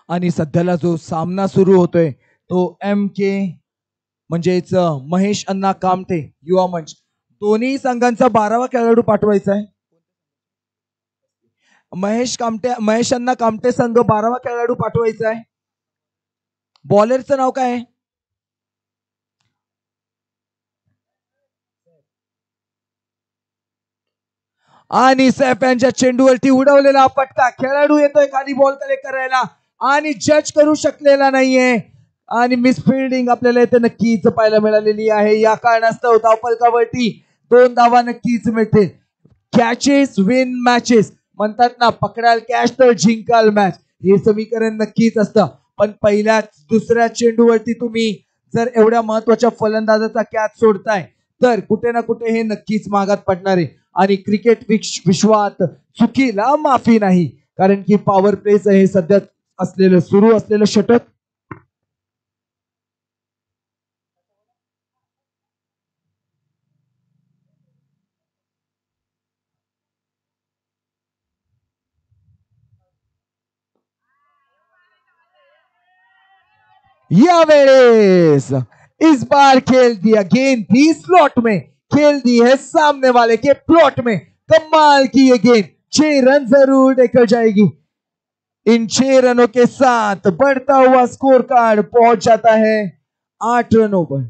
आणि सध्याला जो सामना सुरू होतोय तो MK म्हणजेच महेश अण्णा कामटे युवा मंच दोन्ही संघांचा 12वा खेळाडू पाठवायचा आहे. महेश अण्णा कामटे संघ 12वा खेळाडू पाठवायचा आहे. बॉलरचं नाव काय आहे? आणि सैफ यांच्या चेंडूवरती उडवलेला फटका. खेळाडू येतोय खाली बॉल कलेक्ट करायला आणि जज करू शकलेला नाहीये आणि मिसफिल्डिंग आपल्याला इथे नक्कीच पाहायला मिळालेली आहे. या कारणास्तव धावफलकावरती 2 धावा नक्कीच मिळतील. कॅचेस विन मॅचेस म्हणतात ना, पकडाल कॅच तर जिंकाल मॅच, हे समीकरण नक्कीच असतं. पण पहिल्याच दुसऱ्या चेंडूवरती तुम्ही जर एवढ्या महत्वाच्या फलंदाजाचा कॅच सोडताय तर कुठे ना कुठे हे नक्कीच मागात पडणार आहे. आणि क्रिकेट विश्वात चुकीला माफी नाही, कारण की पॉवर प्लेचं हे सध्या असलेलं सुरू असलेलं षटक यावेळेस इस बार खेल दिया गेंद भी स्लॉट में खेल दी है सामने वाले के प्लॉट में. कमाल की ये गेंद 6 रन जरूर देकर जाएगी. इन 6 रनों के साथ बढ़ता हुआ स्कोर कार्ड पहुंच जाता है 8 रनों पर.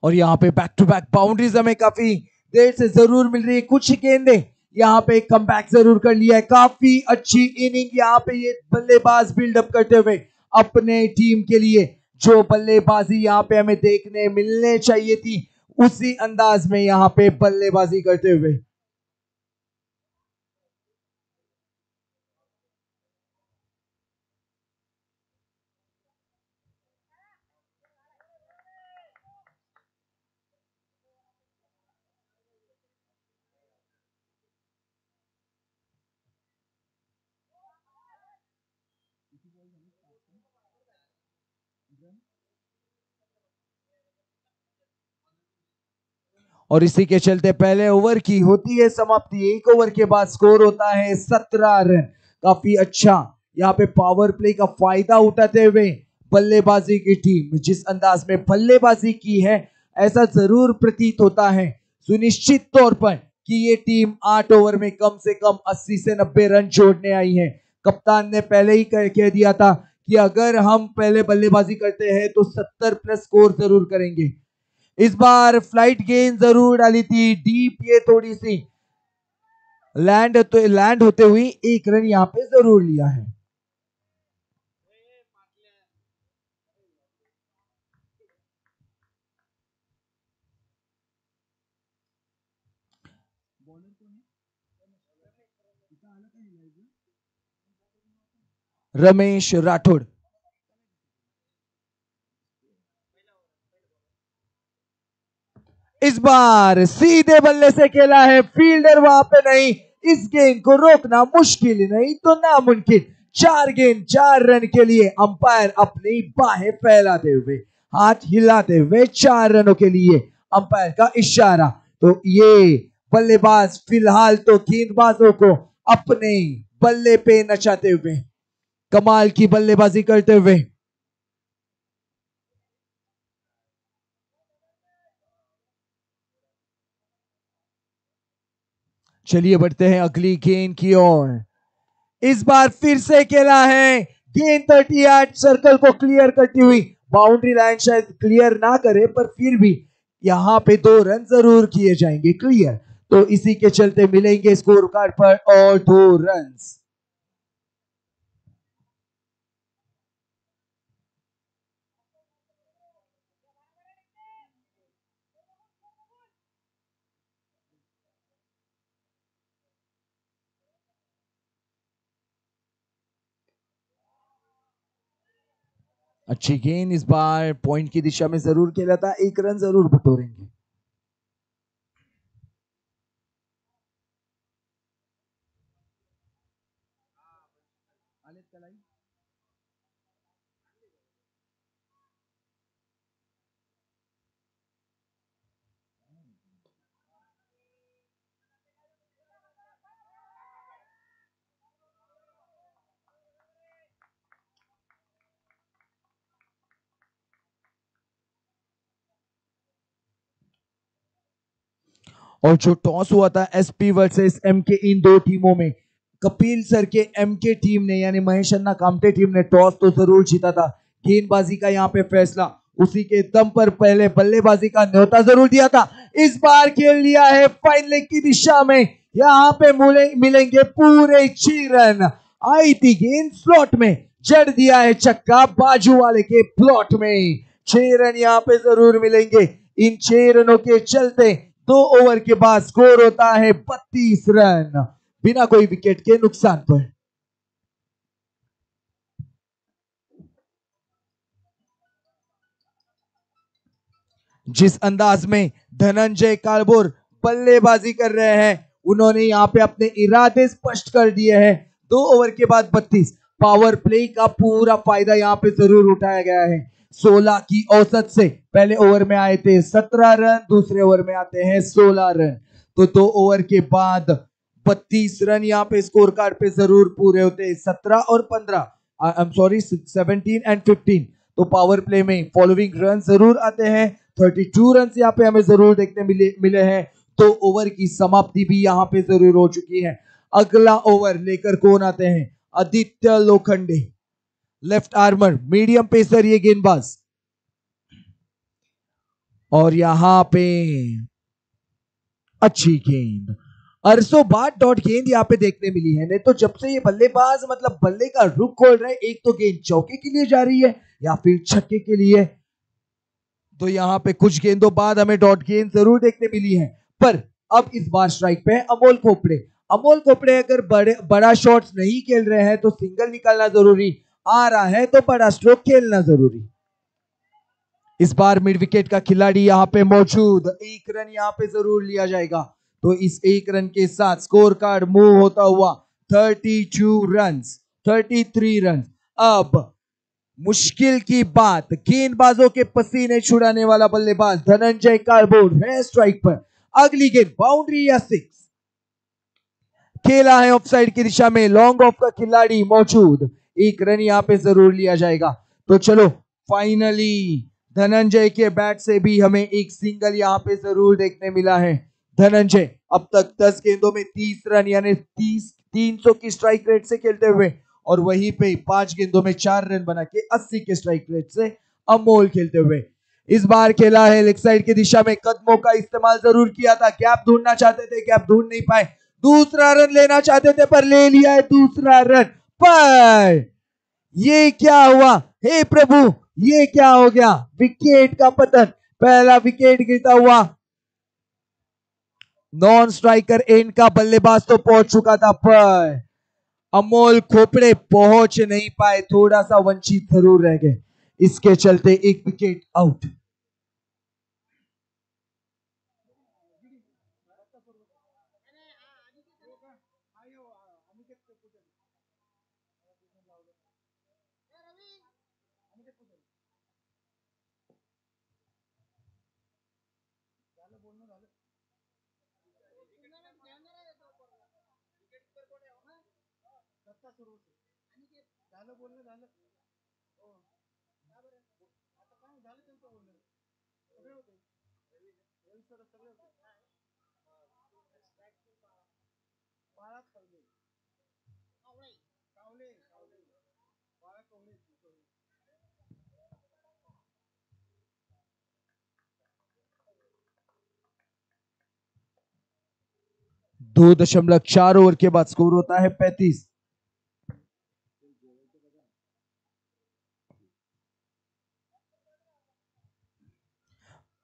और यहाँ पे बैक टू बैक बाउंड्रीज हमें काफी देर से जरूर मिल रही है. कुछ गेंदें यहाँ पे कमबैक जरूर कर लिया है. काफी अच्छी इनिंग यहाँ पे ये बल्लेबाज बिल्डअप करते हुए अपने टीम के लिए जो बल्लेबाजी यहाँ पे हमें देखने मिलने चाहिए थी उसी अंदाज में यहाँ पे बल्लेबाजी करते हुए. और इसी के चलते पहले ओवर की होती है समाप्ति. 1 ओवर के बाद स्कोर होता है 17 रन. काफी अच्छा यहाँ पे पावर प्ले का फायदा उठाते हुए बल्लेबाजी की टीम जिस अंदाज में बल्लेबाजी की है ऐसा जरूर प्रतीत होता है सुनिश्चित तौर पर कि ये टीम 8 ओवर में कम से कम 80 से 90 रन जोड़ने आई है. कप्तान ने पहले ही कह दिया था कि अगर हम पहले बल्लेबाजी करते हैं तो 70 प्लस स्कोर जरूर करेंगे. इस बार फ्लाइट गेंद जरूर डाली थी डीप, ये थोड़ी सी लैंड होते हुए 1 रन यहाँ पे जरूर लिया है. रमेश राठौड़. इस बार सीधे बल्ले से खेला है, फील्डर वहां पे नहीं. इस गेंद को रोकना मुश्किल नहीं तो नामुमकिन. 4 गेंद 4 रन के लिए अंपायर अपनी बाहें फैलाते हुए, हाथ हिलाते हुए 4 रनों के लिए अंपायर का इशारा। तो ये बल्लेबाज फिलहाल तो गेंदबाजों को अपने बल्ले पे नचाते हुए, कमाल की बल्लेबाजी करते हुए। चलिए बढ़ते हैं अगली गेंद की ओर। इस बार फिर से खेला है गेंद 38 सर्कल को क्लियर करती हुई, बाउंड्री लाइन शायद क्लियर ना करे पर फिर भी यहां पे 2 रन जरूर किए जाएंगे क्लियर। तो इसी के चलते मिलेंगे स्कोर कार्ड पर और 2 रन। अच्छी गेंद इस बार पॉइंट की दिशा में जरूर खेला था, 1 रन जरूर बटोरेंगे। और जो टॉस हुआ था एसपी वर्सेस एमके, इन 2 टीमों में कपिल सर के एमके टीम ने यानी महेश अन्ना कामटे टीम ने टॉस तो जरूर जीता था, गेंदबाजी का यहाँ पे फैसला उसी के दम पर पहले बल्लेबाजी का न्योता जरूर दिया था। इस बार खेल लिया है फाइन लेग की दिशा में, यहाँ पे मिलेंगे पूरे 6 रन। आई थी गेंद स्लॉट में, जड़ दिया है छक्का बाजू वाले के प्लॉट में। 6 रन यहाँ पे जरूर मिलेंगे। इन 6 रनों के चलते 2 ओवर के बाद स्कोर होता है 32 रन बिना कोई विकेट के नुकसान पर। जिस अंदाज में धनंजय कालबोर बल्लेबाजी कर रहे हैं, उन्होंने यहाँ पे अपने इरादे स्पष्ट कर दिए हैं। 2 ओवर के बाद 32, पावर प्ले का पूरा फायदा यहाँ पे जरूर उठाया गया है। 16 की औसत से पहले ओवर में आए थे 17 रन, दूसरे ओवर में आते हैं 16 रन। तो 2 ओवर के बाद 32 रन यहाँ पे स्कोर कार्ड पे जरूर पूरे होते हैं। 17 और 15, आई एम सॉरी 17 एंड 15, तो पावर प्ले में फॉलोइंग रन जरूर आते हैं। 32 रन यहाँ पे हमें जरूर देखने मिले हैं। तो ओवर की समाप्ति भी यहाँ पे जरूर हो चुकी है। अगला ओवर लेकर कौन आते हैं? Aditya Lokhande, left armour, medium pacer ये गेंदबाज। और यहां पे अच्छी गेंद, अरसों बाद डॉट गेंद यहाँ पे देखने मिली है। नहीं तो जब से ये बल्लेबाज मतलब बल्ले का रुख खोल रहे, एक तो गेंद चौके के लिए जा रही है या फिर छक्के के लिए। तो यहाँ पे कुछ गेंदों बाद हमें डॉट गेंद जरूर देखने मिली है। पर अब इस बार स्ट्राइक पे है अमोल खोपड़े। अमोल खोपड़े अगर बड़ा शॉट्स नहीं खेल रहे हैं तो सिंगल निकालना जरूरी, आ रहा है तो बड़ा स्ट्रोक खेलना जरूरी। इस बार मिड विकेट का खिलाड़ी यहाँ पे मौजूद, 1 रन यहाँ पे जरूर लिया जाएगा। तो इस 1 रन के साथ स्कोर कार्ड मूव होता हुआ 32 रन, 33 रन। अब मुश्किल की बात, गेंदबाजों के पसीने छुड़ाने वाला बल्लेबाज धनंजय कालबोर है स्ट्राइक पर। अगली गेंद बाउंड्री या 6, खेला है ऑफसाइड की दिशा में, लॉन्ग ऑफ का खिलाड़ी मौजूद, 1 रन यहाँ पे जरूर लिया जाएगा। तो चलो फाइनली धनंजय के बैट से भी हमें एक सिंगल यहाँ पे जरूर देखने मिला है। धनंजय अब तक 10 गेंदों में 30 रन यानी 300 की स्ट्राइक रेट से खेलते हुए, और वहीं पे 5 गेंदों में 4 रन बना के 80 के स्ट्राइक रेट से अमोल खेलते हुए। इस बार खेला है लेग साइड की दिशा में, कदमों का इस्तेमाल जरूर किया था, गैप ढूंढना चाहते थे, गैप ढूंढ नहीं पाए, दूसरा रन लेना चाहते थे पर ले लिया है दूसरा रन। पर ये क्या हुआ, हे प्रभु ये क्या हो गया, विकेट का पतन, पहला विकेट गिरता हुआ। नॉन स्ट्राइकर एंड का बल्लेबाज तो पहुंच चुका था पर अमोल खोपड़े पहुंच नहीं पाए, थोड़ा सा वंचित जरूर रह गए, इसके चलते 1 विकेट आउट। 2.4 ओवर के बाद स्कोर होता है 35।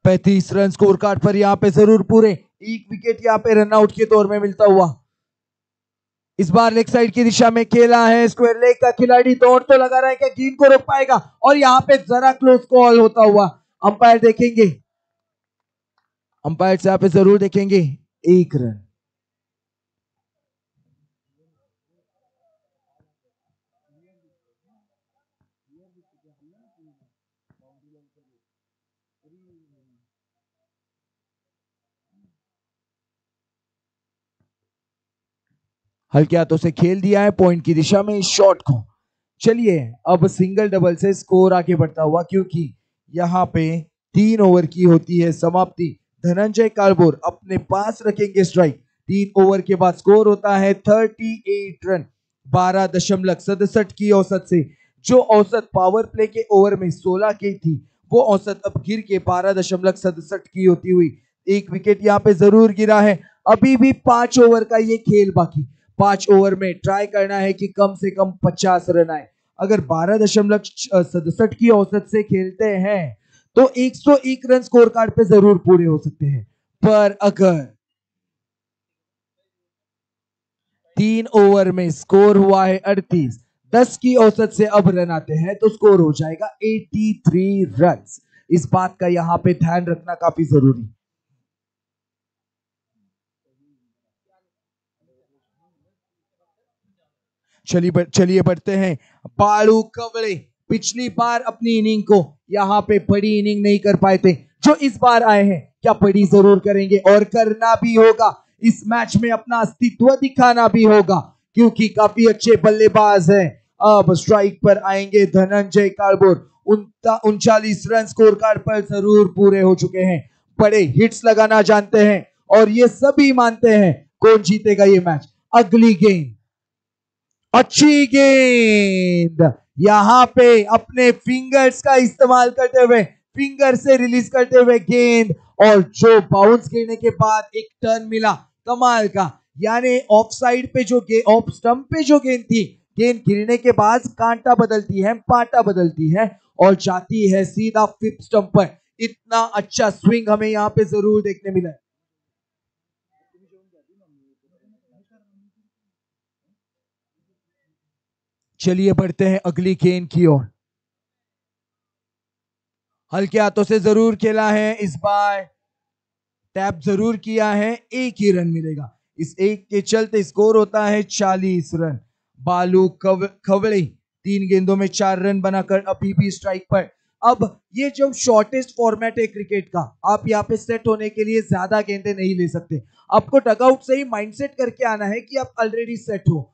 35 रन स्कोर कार्ड पर यहाँ पे जरूर पूरे। एक विकेट यहाँ पे रन आउट के तौर में मिलता हुआ। इस बार लेग साइड की दिशा में खेला है स्क्वायर लेग का खिलाड़ी, दौड़ तो लगा रहा है कि गेंद को रोक पाएगा, और यहाँ पे जरा क्लोज कॉल होता हुआ। अंपायर देखेंगे, अंपायर से यहाँ पे जरूर देखेंगे 1 रन। हल्के हाथों से खेल दिया है पॉइंट की दिशा में इस शॉट को। चलिए अब सिंगल डबल से स्कोर आगे बढ़ता हुआ, क्योंकि यहाँ पे 3 ओवर की होती है समाप्ति। धनंजय कालबोर अपने पास रखेंगे स्ट्राइक। 3 ओवर के बाद स्कोर होता है 38 रन 12.67 की औसत से। जो औसत पावर प्ले के ओवर में 16 की थी, वो औसत अब गिर के 12.67 की होती हुई। एक विकेट यहाँ पे जरूर गिरा है। अभी भी 5 ओवर का ये खेल बाकी। 5 ओवर में ट्राई करना है कि कम से कम 50 रन आए। अगर 12.67 की औसत से खेलते हैं तो 101 रन स्कोर कार्ड पे जरूर पूरे हो सकते हैं। पर अगर 3 ओवर में स्कोर हुआ है 38, 10 की औसत से अब रन आते हैं तो स्कोर हो जाएगा 83 रन। इस बात का यहां पे ध्यान रखना काफी जरूरी। चलिए बढ़ते हैं। बालू कवड़े पिछली बार अपनी इनिंग को यहाँ पे बड़ी इनिंग नहीं कर पाए थे, जो इस बार आए हैं क्या बड़ी जरूर करेंगे, और करना भी होगा। इस मैच में अपना अस्तित्व दिखाना भी होगा, क्योंकि काफी अच्छे बल्लेबाज हैं। अब स्ट्राइक पर आएंगे धनंजय कालबोर। 39 रन स्कोर कार्ड पर जरूर पूरे हो चुके हैं। बड़े हिट्स लगाना जानते हैं, और ये सभी मानते हैं कौन जीतेगा ये मैच। अगली गेंद, अच्छी गेंद, यहां पे अपने फिंगर्स का इस्तेमाल करते हुए, फिंगर से रिलीज करते हुए गेंद, और जो बाउंस गिरने के बाद एक टर्न मिला कमाल का। यानी ऑफ साइड पे जो ऑफ स्टंप पे जो गेंद थी, गेंद गिरने के बाद कांटा बदलती है, पाटा बदलती है और जाती है सीधा फिफ्थ स्टंप पर। इतना अच्छा स्विंग हमें यहाँ पे जरूर देखने मिला। चलिए बढ़ते हैं अगली गेंद की ओर। हल्के हाथों से जरूर खेला है, इस बार टैप जरूर किया है, 1 ही रन मिलेगा। इस 1 के चलते स्कोर होता है 40 रन। बालू खवड़े 3 गेंदों में 4 रन बनाकर अभी भी स्ट्राइक पर। अब ये जो शॉर्टेस्ट फॉर्मेट है क्रिकेट का, आप यहाँ पे सेट होने के लिए ज्यादा गेंदें नहीं ले सकते। आपको डगआउट से ही माइंडसेट करके आना है कि आप ऑलरेडी सेट हो।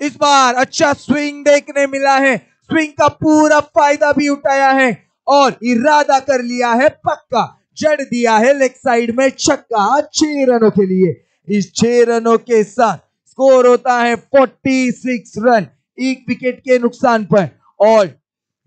इस बार अच्छा स्विंग देखने मिला है, स्विंग का पूरा फायदा भी उठाया है और इरादा कर लिया है पक्का, जड़ दिया है लेग साइड में छक्का 6 रनों के लिए। इस 6 रनों के साथ स्कोर होता है 46 रन, 1 विकेट के नुकसान पर। और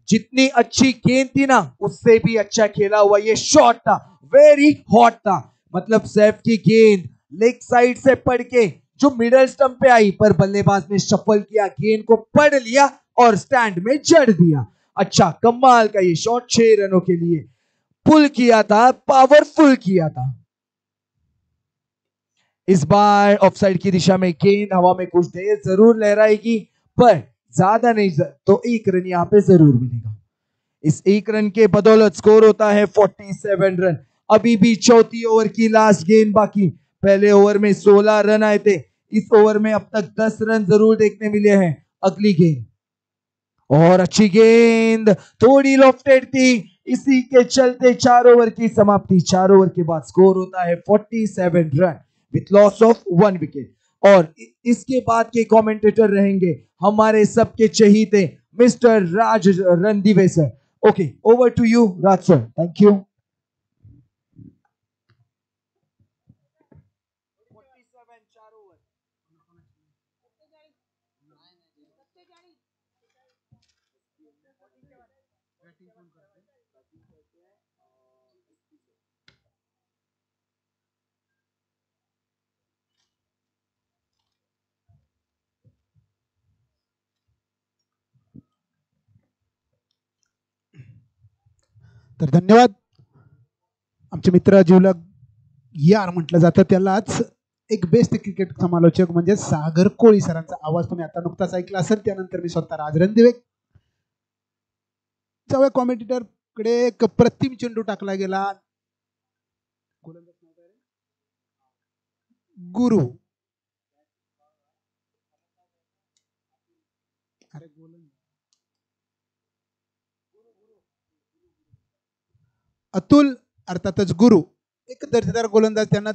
जितनी अच्छी गेंद थी ना, उससे भी अच्छा खेला हुआ ये शॉट था, वेरी हॉट था। मतलब सैफ की गेंद लेग साइड से पड़ के जो मिडल स्टंप पे आई, पर बल्लेबाज ने शफल किया, गेंद को पढ़ लिया और स्टैंड में जड़ दिया। अच्छा कमाल का ये शॉट 6 रनों के लिए पुल किया था, पावरफुल किया था। इस बार ऑफसाइड की दिशा में गेंद हवा में कुछ देर जरूर लहराएगी, पर ज्यादा नहीं तो 1 रन यहां पे जरूर मिलेगा। इस 1 रन के बदौलत स्कोर होता है 47 रन। अभी भी चौथी ओवर की लास्ट गेंद बाकी। पहले ओवर में 16 रन आए थे, इस ओवर में अब तक 10 रन जरूर देखने मिले हैं। अगली गेंद, और अच्छी गेंद थोड़ी लॉफ्टेड थी। इसी के चलते 4 ओवर की समाप्ति। 4 ओवर के बाद स्कोर होता है 47 run with loss of 1 wicket. और इसके बाद के कमेंटेटर रहेंगे हमारे सबके चहीते mister Raj Randive sir. Okay, over to you Raj sir. Thank you. तर धन्यवाद. आमचे मित्र जिवलग यार म्हटलं जातं त्यालाच एक बेस्ट क्रिकेट समालोचक म्हणजे सागर कोळी सरांचा आवाज तुम्ही आता नुकताच ऐकला असेल. त्यानंतर मी स्वतः राज रणदिवे. जाऊया कॉमेंटेटर कडे. एक प्रतिम चेंडू टाकला गेला. गुरु. अरे अतुल अर्थातच गुरु एक दर्जेदार गोलंदाज. त्यांना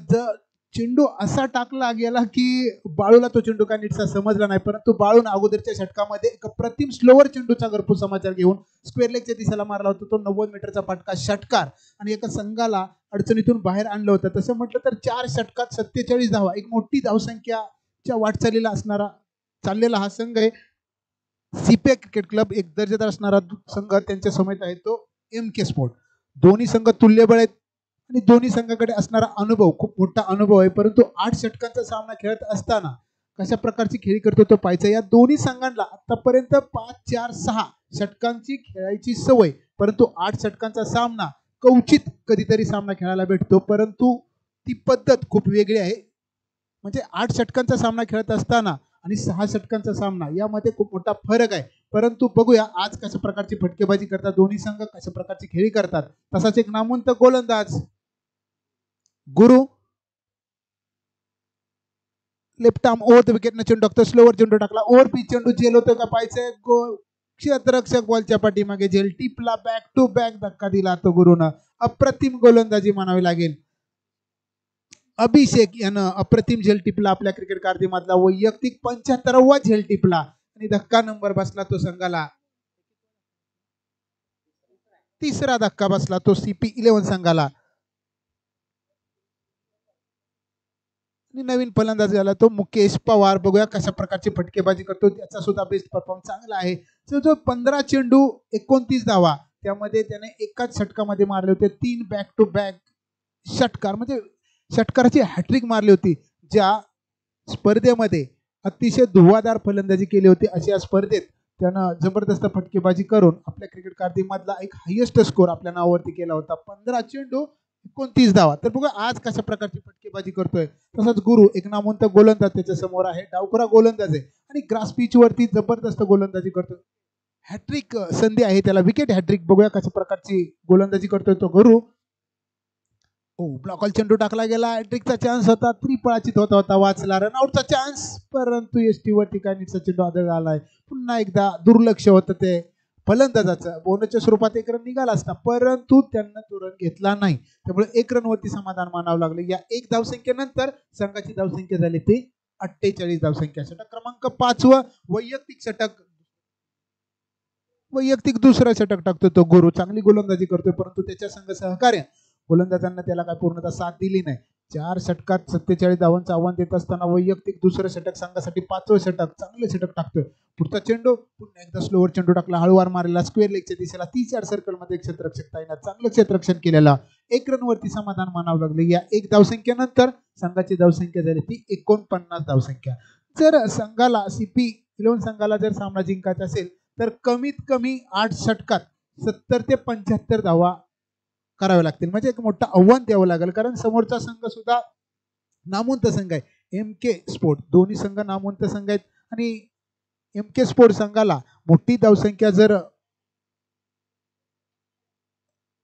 चेंडू असा टाकला गेला की बाळूला तो चेंडू काय नीटसा समजला नाही, परंतु बाळून अगोदरच्या षटकामध्ये एक प्रतिम स्लोवर चेंडूचा घरपूर समाचार घेऊन स्क्वेअर लेगच्या दिशेला मारला होता. तो 90 मीटरचा फटका षटकार आणि एका संघाला अडचणीतून बाहेर आणलं होतं. तसं म्हटलं तर 4 षटकात 47 धावा, एक मोठी धावसंख्याच्या वाटचालीला असणारा चाललेला हा संघ आहे. सीपीआय क्रिकेट क्लब एक दर्जेदार असणारा संघ त्यांच्या समेत आहे तो MK स्पोर्ट. दोन्ही संघ तुल्यबळ आहेत आणि दोन्ही संघाकडे असणारा अनुभव खूप मोठा अनुभव आहे. परंतु 8 षटकांचा सामना खेळत असताना कशा प्रकारची खेळी करतो तो पाहायचा. या दोन्ही संघांना आतापर्यंत 5-4-6 षटकांची खेळायची सवय, परंतु 8 षटकांचा सामना कवचित कधीतरी सामना खेळायला भेटतो. परंतु ती पद्धत खूप वेगळी आहे. म्हणजे 8 षटकांचा सामना खेळत असताना आणि 6 षटकांचा सामना यामध्ये खूप मोठा फरक आहे. परंतु बघूया आज कशा प्रकारची फटकेबाजी करतात दोन्ही संघ, कशा प्रकारची खेळी करतात. तसाच एक नामवंत गोलंदाज गुरु left arm over the wicket चेंडू टाकतो. स्लोवर चेंडू टाकला. ओव्हर पिच चेंडू झेल होतो का पाहायचंय. क्षेत्ररक्षक बॉलच्या पाठीमागे झेल टिपला. बॅक टू बॅक धक्का दिला तो गुरुनं. अप्रतिम गोलंदाजी म्हणावी लागेल. अभिषेक यानं अप्रतिम झेल टिपला. आपल्या क्रिकेट कारकिर्दीमधला वैयक्तिक 75वा झेल टिपला आणि धक्का नंबर बसला तो संघाला. तिसरा धक्का बसला तो CP11 संघाला. नवीन फलंदाज झाला तो मुकेश पवार. बघूया कशा प्रकारची फटकेबाजी करतो. त्याचा सुद्धा बेस्ट परफॉर्मन्स चांगला आहे. जो 15 चेंडू 29 धावा, त्यामध्ये त्याने एकाच षटकामध्ये मारले होते 3 बॅक टू बॅक षटकार, म्हणजे षटकाराची हॅट्रिक मारली होती. ज्या स्पर्धेमध्ये अतिशय धुवाधार फलंदाजी केली होती अशा या स्पर्धेत त्यानं जबरदस्त फटकेबाजी करून आपल्या क्रिकेट कारकिर्दीमधला एक हायेस्ट स्कोर आपल्या नावावरती केला होता. 15 चेंडू 29 धावा. तर बघा आज कशा प्रकारची फटकेबाजी करतोय. तसंच गुरु एक नामवंत गोलंदाज त्याच्या समोर आहे. डावखुरा गोलंदाज आहे आणि ग्रास पिच वरती जबरदस्त गोलंदाजी करतोय. हॅट्रिक संधी आहे त्याला, विकेट हॅट्रिक. बघूया कशा प्रकारची गोलंदाजी करतोय तो गुरु. ब्लॉकल चेंडू टाकला गेला. हॅट्रिकचा चान्स होता. त्रिफळाचित होता होता वाचला. रनआउटचा चान्स, परंतु एसटी वरती काय नीटचा चेंडू आदळ आलाय. पुन्हा एकदा दुर्लक्ष होतं ते फलंदाजाचं. बोनसच्या स्वरूपात 1 रन निघाला असता, परंतु त्यांना तो रन घेतला नाही. त्यामुळे 1 रन वरती समाधान मानावं लागलं. या 1 धावसंख्येनंतर संघाची धावसंख्या झाली ती 48 धावसंख्या. षटक क्रमांक 5 वैयक्तिक षटक, वैयक्तिक दुसरं षटक टाकतो तो गुरु. चांगली गोलंदाजी करतोय, परंतु त्याच्या संघ सहकार्य गोलंदाजांना त्याला काय पूर्णतः साथ दिली नाही. 4 षटकात 47 धावांचं आव्हान देत असताना वैयक्तिक दुसरं षटक, संघासाठी 5वं षटक, चांगले षटक टाकतोय. पुढचा चेंडू पुन्हा एकदा स्लोवर चेंडू टाकला. हळूवार मारलेला स्क्वेअर लेगच्या दिशेला 30 सर्कल मध्ये क्षेत्ररक्षक ताईना चांगलं क्षेत्ररक्षण केलेला. 1 रन वरती समाधान मानावं लागले. या 1 धावसंख्येनंतर संघाची धावसंख्या झाली ती 49 धावसंख्या. जर संघाला CP11 संघाला जर सामना जिंकायचा असेल तर कमीत कमी 8 षटकात 70 ते 75 धावा करावे लागतील. म्हणजे एक मोठं आव्हान द्यावं लागेल, कारण समोरचा संघ सुद्धा नामवंत संघ आहे. MK स्पोर्ट, दोन्ही संघ नामवंत संघ आहेत आणि MK स्पोर्ट संघाला मोठी धावसंख्या जर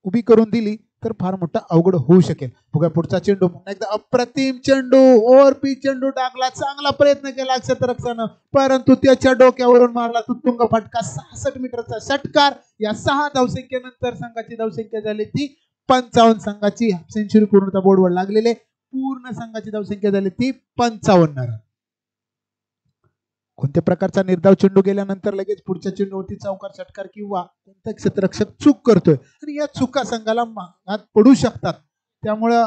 उभी करून दिली तर फार मोठा अवघड होऊ शकेल. बघा पुढचा चेंडू, पुन्हा एकदा अप्रतिम चेंडू, ओव्हर पिच चेंडू टाकला, चांगला प्रयत्न केला क्षेत्ररक्षकानं, परंतु त्याच्या डोक्यावरून मारला तुतुंग फटका. 66 मीटरचा षटकार. या 6 धावसंख्येनंतर संघाची धावसंख्या झाली ती 55. संघाची हाफ सेंचुरी पूर्णतः बोर्डवर लागलेले. पूर्ण संघाची धावसंख्या झाली ती 55 रन. कोणत्या प्रकारचा निर्धाव चेंडू गेल्यानंतर लगेच पुढच्या चेंडूवरती चौकार षटकार किंवा कोणता क्षेत्ररक्षक चूक करतोय आणि या चुका संघाला मागात पडू शकतात. त्यामुळं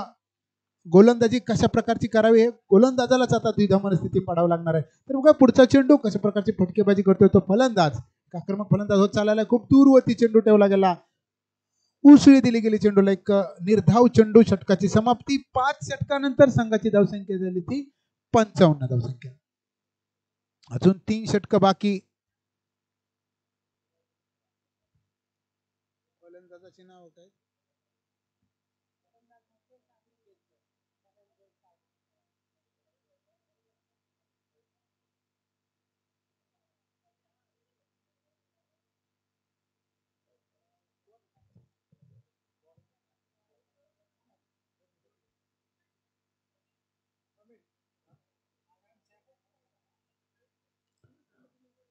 गोलंदाजी कशा प्रकारची करावी हे गोलंदाजालाच आता द्विधा मनस्थिती पडावं लागणार आहे. तर बघा पुढचा चेंडू कशा प्रकारची फटकेबाजी करतोय तो फलंदाज. आक्रमक फलंदाज होत चालला, खूप दूरवरती चेंडू ठेवला गेला, उसळी दिली गेली चेंडूला. एक निर्धाव चेंडू, षटकाची समाप्ती. 5 षटकानंतर संघाची धावसंख्या झाली ती 55 धावसंख्या. अजून 3 षटक बाकी. फलंदाजाचे नाव काय?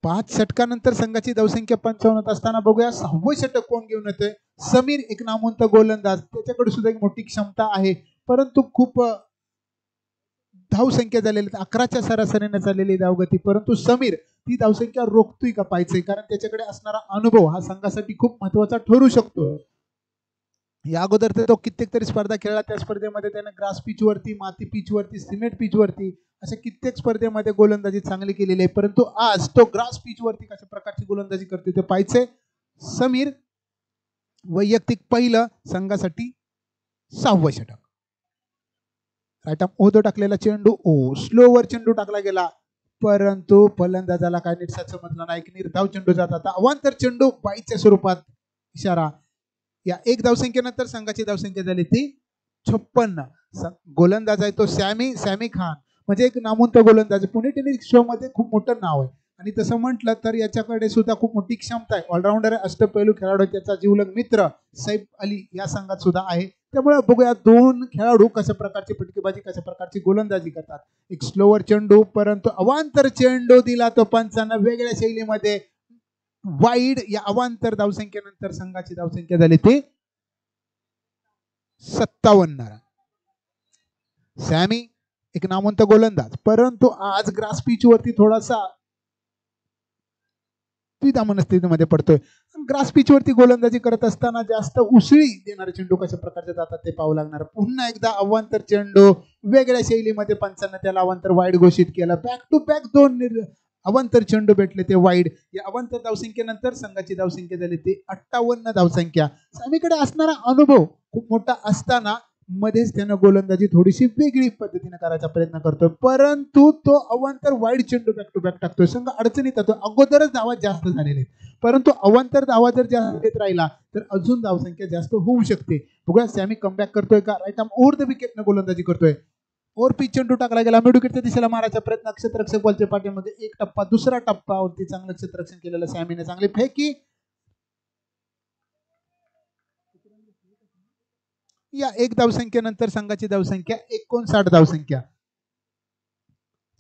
पाच षटकानंतर संघाची धावसंख्या 55 असताना बघूया 6वं षटक कोण घेऊन येतोय. समीर, एक नामवंत गोलंदाज, त्याच्याकडे सुद्धा एक मोठी क्षमता आहे, परंतु खूप धावसंख्या झालेली 11च्या सरासरीने चाललेली धावगती. परंतु समीर ती धावसंख्या रोखतोय का पाहायचंय, कारण त्याच्याकडे असणारा अनुभव हा संघासाठी खूप महत्वाचा ठरू शकतो. या अगोदर तो कित्येक तरी स्पर्धा खेळला. त्या स्पर्धेमध्ये त्याने ग्रास पिचवरती, माती पिचवरती, सिमेंट पिचवरती अशा कित्येक स्पर्धेमध्ये गोलंदाजी चांगली केलेली आहे. परंतु आज तो ग्रास पिचवरती कशा प्रकारची गोलंदाजी करते ते पाहायचे. समीर वैयक्तिक पहिलं, संघासाठी 6वं षटक. राईट आर्म ओढो टाकलेला चेंडू, स्लोवर चेंडू टाकला गेला, परंतु फलंदाजाला काय नीट समजलं नाही. निर्धाव चेंडू जात होता. अवांतर चेंडू, बाईच्या स्वरूपात इशारा. या 1 धावसंख्येनंतर संघाची धावसंख्या झाली ती 56. गोलंदाज आहे तो सॅमी खान, म्हणजे एक नामवंत गोलंदाज. पुणे टेनिस शो मध्ये खूप मोठं नाव आहे आणि तसं म्हटलं तर याच्याकडे सुद्धा खूप मोठी क्षमता आहे. ऑलराऊंडर आहे, अष्टपैलू खेळाडू. त्याचा जीवलग मित्र सैफ अली या संघात सुद्धा आहे. त्यामुळे बघूया 2 खेळाडू कशा प्रकारची फटकेबाजी, कशा प्रकारची गोलंदाजी करतात. एक स्लोवर चेंडू, परंतु अवांतर चेंडू दिला तो पंचांना वेगळ्या शैलीमध्ये वाईड. या अवांतर धावसंख्येनंतर संघाची धावसंख्या झाली ती 57. सॅमी एक नामवंत गोलंदाज, परंतु आज ग्रास पिच वरती थोडासा द्विधा मनस्थितीमध्ये पडतोय. ग्रास पिच वरती गोलंदाजी करत असताना जास्त उसळी देणारे चेंडू कशा प्रकारचे जातात ते पाहावं लागणार. पुन्हा एकदा अवांतर चेंडू वेगळ्या शैलीमध्ये पंचांना त्याला अवांतर वाईड घोषित केलं. बॅक टू बॅक 2 अवांतर चेंडू भेटले ते वाईड. या अवांतर धावसंख्येनंतर संघाची धावसंख्या झाली ती 58 धावसंख्या. सॅमीकडे असणारा अनुभव खूप मोठा असताना मध्येच त्यानं गोलंदाजी थोडीशी वेगळी पद्धतीने करायचा प्रयत्न करतोय, परंतु तो अवांतर वाईड चेंडू बॅक टू बॅक टाकतोय. संघ अडचणीत येतो. अगोदरच धावा जास्त झालेले आहेत, परंतु अवांतर धावा जर जास्त येत राहिला तर अजून धावसंख्या जास्त होऊ शकते. बघूया सॅमी कमबॅक करतोय का. राईट आर्म ओव्हर द विकेटनं गोलंदाजी करतोय. ओव्हर पिच चेंडू टाकला गेला, मिड विकेटच्या दिशेला मारायचा प्रयत्न. क्षेत्ररक्षक बॉलच्या पाठीमध्ये एक टप्पा, दुसरा टप्पावरती चांगलं क्षेत्ररक्षण केलेलं सॅमीने. चांगली फेकी. या 1 धावसंख्येनंतर संघाची धावसंख्या 59 धावसंख्या.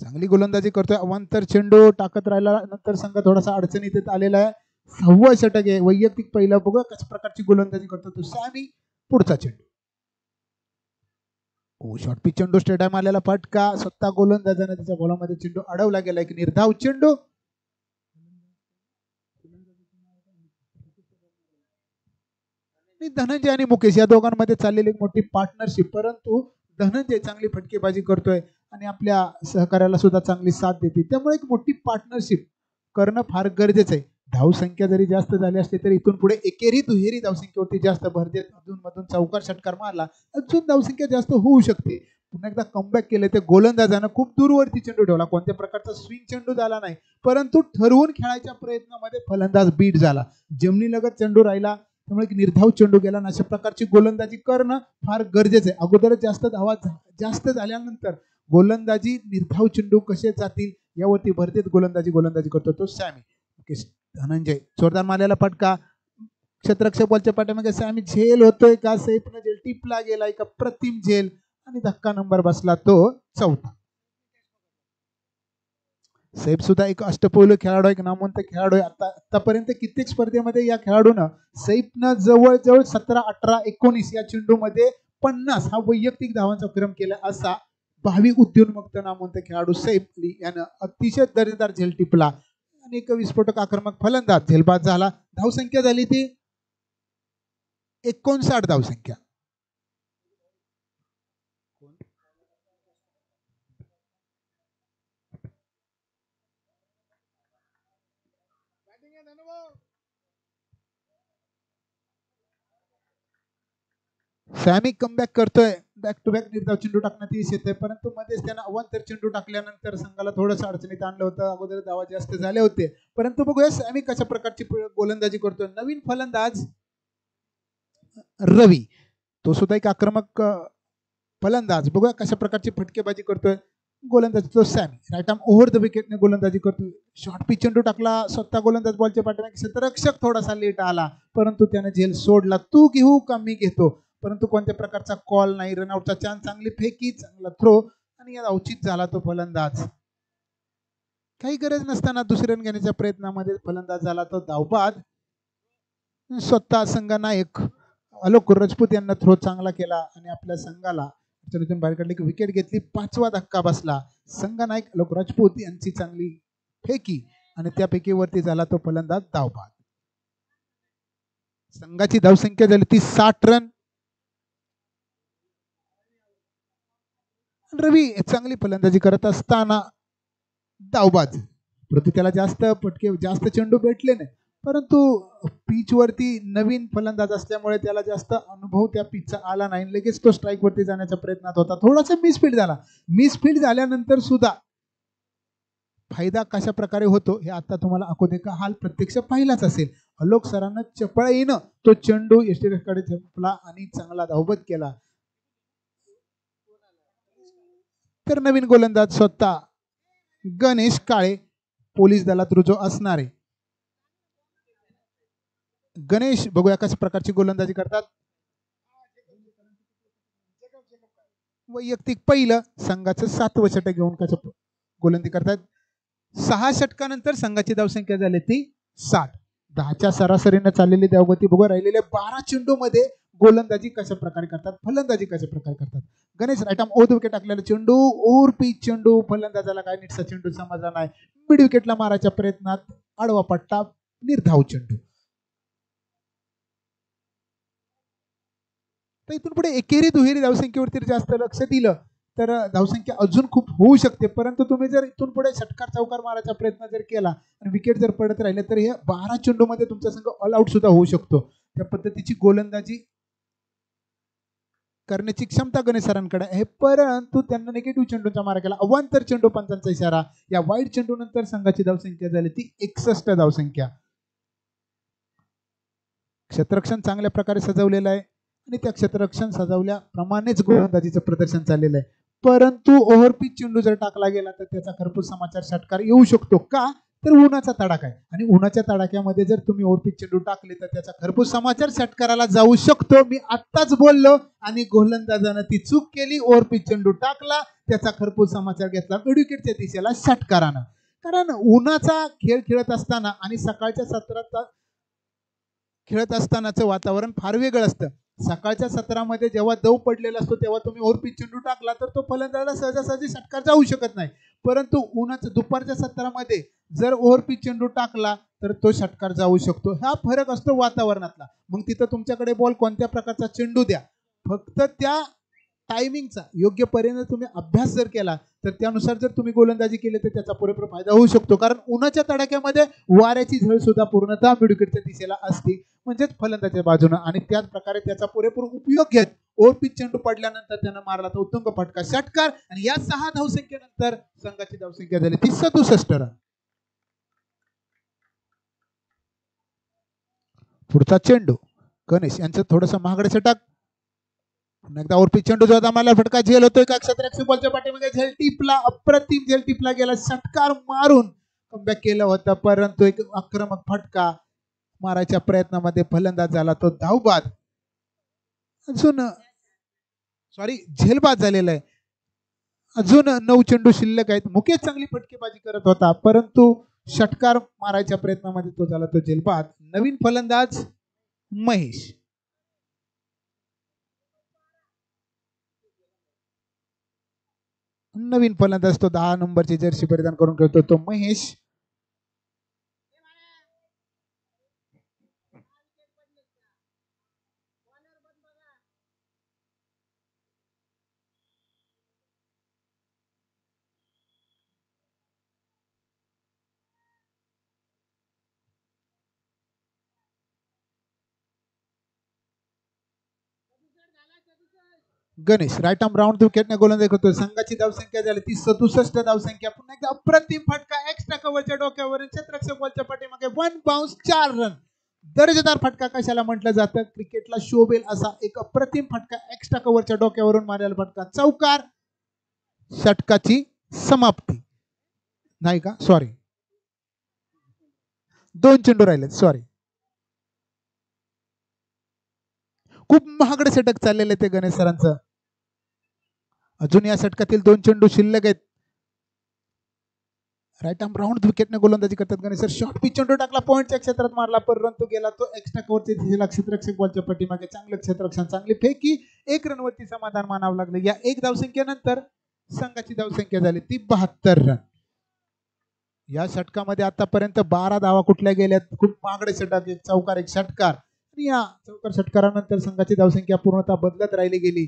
चांगली गोलंदाजी करतोय. अवांतर चेंडू टाकत राहिला नंतर संघ थोडासा अडचणीत आलेला आहे. 6वं षटक आहे, वैयक्तिक पहिलं. बघा कशा प्रकारची गोलंदाजी करतो तो सॅमी. पुढचा चेंडू, शॉर्ट पिच चेंडू, स्टेडियम आलेला फटका. स्वतः गोलंदाजाने त्याच्या बॉलमध्ये चेंडू अडवला गेला. एक निर्धाव चेंडू. धनंजय आणि मुकेश या दोघांमध्ये चाललेली एक मोठी पार्टनरशिप, परंतु धनंजय चांगली फटकेबाजी करतोय आणि आपल्या सहकार्याला सुद्धा चांगली साथ देते. त्यामुळे एक मोठी पार्टनरशिप करणं फार गरजेचं आहे. धावसंख्या जरी जास्त झाली असली तरी इथून पुढे एकेरी दुहेरी धावसंख्येवरती जास्त भर देत अधून मधून चौकार षटकार मारला अजून धावसंख्या जास्त होऊ शकते. पुन्हा एकदा कमबॅक केले ते गोलंदाजानं खूप दूरवरती चेंडू ठेवला. कोणत्या प्रकारचा स्विंग चेंडू झाला नाही, परंतु ठरवून खेळायच्या प्रयत्नामध्ये फलंदाज बीट झाला. जमिनीलगत चेंडू राहिला, त्यामुळे एक निर्धाव चेंडू गेला. अशा प्रकारची गोलंदाजी करणं फार गरजेचं आहे. अगोदरच जास्त धावा जास्त झाल्यानंतर गोलंदाजी निर्धाव चेंडू कसे जातील यावरती भर देत गोलंदाजी करतो तो सॅमी. धनंजय जोरदार मारलेला फटका. क्षेत्ररक्षक बॉलच्या पाठीमागे सॅमी झेल होतोय का, सैफनं झेल टिपला गेला एक अप्रतिम झेल आणि धक्का नंबर बसला तो 4था. सैफ सुद्धा एक अष्टपैलू खेळाडू, एक नामवंत खेळाडू आहे. आतापर्यंत कित्येक स्पर्धेमध्ये या खेळाडूनं सैफनं जवळजवळ 17, 18, 19 या चेंडूमध्ये 50 हा वैयक्तिक धावांचा क्रम केला. असा भावी उद्योन्मुक्त नामवंत खेळाडू सैफ अली यानं अतिशय दर्जेदार झेल टिपला आणि एक विस्फोटक आक्रमक फलंदाज झेलबाद झाला. धावसंख्या झाली ती 59 धावसंख्या. सॅमी कमबॅक करतोय, बॅक टू बॅक निर्धाव चेंडू टाकण्यात यश येतंय, परंतु मध्येच त्यानं अवांतर चेंडू टाकल्यानंतर संघाला थोडंसं अडचणीत आणलं होतं. अगोदर धावा जास्त झाले होते, परंतु बघूया सॅमी कशा प्रकारची गोलंदाजी करतोय. नवीन फलंदाज रवी, तो सुद्धा एक आक्रमक फलंदाज. बघूया कशा प्रकारची फटकेबाजी करतोय. गोलंदाजी तो Sammy right arm over the विकेटने गोलंदाजी करतोय. शॉर्ट पिच चेंडू टाकला, स्वतः गोलंदाज बॉलच्या पाठीमागे क्षेत्ररक्षक थोडासा लेट आला, परंतु त्याने झेल सोडला. तू घेऊ का मी घेतो, परंतु कोणत्या प्रकारचा कॉल नाही. रनआउटचा चान्स, चांगली फेकी, चांगला थ्रो आणि या अवचित झाला तो फलंदाज. काही गरज नसताना दुसरे रन घेण्याच्या प्रयत्नामध्ये फलंदाज झाला तो धावबाद. स्वतः संघ नायक आलोक राजपूत यांना थ्रो चांगला केला आणि आपल्या संघाला अडचणीतून बाहेर काढली. विकेट घेतली, 5वा धक्का बसला. संघ नायक आलोक राजपूत यांची चांगली फेकी आणि त्या फेकीवरती झाला तो फलंदाज धावबाद. संघाची धावसंख्या झाली ती 60 रन. रवी चांगली फलंदाजी करत असताना धावबाद, परंतु त्याला जास्त फटके, जास्त चेंडू भेटले नाही. परंतु पिच वरती नवीन फलंदाज असल्यामुळे त्याला जास्त अनुभव त्या पिचचा आला नाही. लगेच तो स्ट्राईक वरती जाण्याच्या प्रयत्नात होता. थोडासा मिसफील्ड झाला. मिसफील्ड झाल्यानंतर सुद्धा फायदा कशा प्रकारे होतो हे आता तुम्हाला अकोदेका हाल प्रत्यक्ष पाहिलाच असेल. आलोक सरांना चपळाईनं तो चेंडू यष्टीकडे झेपला आणि चांगला धावबद केला. तर नवीन गोलंदाज स्वतः गणेश काळे, पोलीस दलात रुजू असणारे गणेश. बघूया कशा प्रकारची गोलंदाजी करतात. वैयक्तिक पहिलं, संघाचं 7वं षटक घेऊन कशा गोलंदाजी करतात. 6 षटकानंतर संघाची धावसंख्या झाली ती 60. 10च्या सरासरीने चाललेली धावगती बघूया. राहिलेल्या 12 चेंडू मध्ये गोलंदाजी कशा प्रकारे करतात, फलंदाजी कशा प्रकारे करतात. Ganesh right arm over wicket टाकलेला चेंडू, ओव्हर पिच चेंडू, फलंदाजाला काय नीटसा चेंडू समजला नाही. मिड विकेटला मारायच्या प्रयत्नात आडवा पट्टा, निर्धाव चेंडू. तर इथून पुढे एकेरी दुहेरी धावसंख्येवरती जास्त लक्ष दिलं तर धावसंख्या अजून खूप होऊ शकते. परंतु तुम्ही जर इथून पुढे षटकार चौकार मारायचा प्रयत्न जर केला आणि विकेट जर पडत राहिले तर हे 12 चेंडू मध्ये तुमचा संघ ऑल आउट सुद्धा होऊ शकतो. त्या पद्धतीची गोलंदाजी करण्याची क्षमता गणेश सरांकडे आहे. परंतु त्यांना निगेटिव्ह चेंडूचा मारा केला. अवांतर चेंडू, पंचांचा इशारा. या वाईट चेंडू नंतर संघाची धावसंख्या झाली ती 61 धावसंख्या. क्षेत्ररक्षण चांगल्या प्रकारे सजवलेलं आहे आणि त्या क्षेत्ररक्षण सजवल्याप्रमाणेच गोलंदाजीचं प्रदर्शन चाललेलं आहे. परंतु ओव्हर पिच चेंडू जर टाकला गेला तर त्याचा खरपूस समाचार षटकार येऊ शकतो. का तर उन्हाचा तडाखा आहे आणि उन्हाच्या तडाख्यामध्ये जर तुम्ही ओव्हर पिच चेंडू टाकले तर त्याचा खरपूस समाचार षटकाराला जाऊ शकतो. मी आत्ताच बोललो आणि गोलंदाजानं ती चूक केली. ओव्हर पिच चेंडू टाकला, त्याचा खरपूस समाचार घेतला विकेटच्या दिशेला षटकारानं. कारण उन्हाचा खेळ खेळत असताना आणि सकाळच्या सत्रात खेळत असतानाचं वातावरण फार वेगळं असतं. सकाळच्या सत्रामध्ये जेव्हा दव पडलेला असतो तेव्हा तुम्ही ओव्हर पिच चेंडू टाकला तर तो फलंदाजाला सहजासहजी षटकार जाऊ शकत नाही. परंतु उन्हाच्या दुपारच्या सत्रामध्ये जर ओव्हर पिच चेंडू टाकला तर तो षटकार जाऊ शकतो. हा फरक असतो वातावरणातला. मग तिथं तुमच्याकडे बॉल कोणत्या प्रकारचा चेंडू द्या, फक्त त्या टायमिंगचा योग्य पर्यायाने तुम्ही अभ्यास जर केला तर त्यानुसार जर तुम्ही गोलंदाजी केली तर त्याचा पुरेपूर फायदा होऊ शकतो. कारण उन्हाच्या तडाख्यामध्ये वाऱ्याची झळ सुद्धा पूर्णतः विकेटच्या दिशेला असते, म्हणजेच फलंदाजाच्या बाजूने. आणि त्याच प्रकारे त्याचा पुरेपूर उपयोग घेत ओव्हर पिच चेंडू पडल्यानंतर त्यानं मारला तो उत्तुंग फटका षटकार आणि या 6 धावसंख्येनंतर संघाची धावसंख्या झाली ती 67 रन. पुढचा चेंडू गणेश यांचं थोडंसं महागडे षटक. एकदा ओव्हर पिच चेंडू जो मारला फटका झेल होतोय का, क्षेत्ररक्षक बॉलच्या पाठीमागे झेल टिपला, अप्रतिम झेल टिपला गेला. षटकार मारून कमबॅक केलं होतं, परंतु एक आक्रमक फटका मारायच्या प्रयत्नामध्ये फलंदाज झाला तो धावबाद. अजून झेलबाद झालेला आहे. अजून 9 चेंडू शिल्लक आहेत. मुकेश चांगली फटकेबाजी करत होता, परंतु षटकार मारायच्या प्रयत्नामध्ये तो झाला तो झेलबाद. नवीन फलंदाज महेश. नवीन फलंदाज तो 10 नंबरची जर्सी परिधान करून खेळतो तो Mahesh. Ganesh right arm round विकेटने गोलंदाजी करतो. संघाची धावसंख्या झाली ती 67 धावसंख्या. पुन्हा एकदा अप्रतिम फटका एक्स्ट्रा कव्हरच्या डोक्यावरून क्षेत्ररक्षक बॉलच्या पाठीमागे 1 बाउन्स 4 रन. दर्जेदार फटका कशाला म्हटलं जातं? क्रिकेटला शोभेल असा एक अप्रतिम फटका एक्स्ट्रा कव्हरच्या डोक्यावरून मारलेला फटका. चौकार. षटकाची समाप्ती. नाही का? सॉरी, 2 चेंडू राहिले. सॉरी, खूप महागडे षटक चाललेले ते गणेश सरांचं. अजून या षटकातील 2 चेंडू शिल्लक आहेत. राईट आर्म राऊंड विकेटने गोलंदाजी करतात गणेश सर. शॉर्ट पिच चेंडू टाकला, पॉइंटच्या क्षेत्रात मारला, परंतु गेला तो एक्स्ट्रा कव्हरच्या दिशेला. क्षेत्ररक्षक बॉलच्या पाठीमागे चांगलं क्षेत्ररक्षण, चांगली फेकी. 1 रनवरती समाधान मानावं लागलं. या 1 धावसंख्येनंतर संघाची धावसंख्या झाली ती 72 रन. या षटकामध्ये आतापर्यंत 12 धावा कुठल्या गेल्यात. खूप महागडे षटक, एक चौकार एक षटकार. आणि या चौकार षटकारानंतर संघाची धावसंख्या पूर्णतः बदलत राहिली गेली.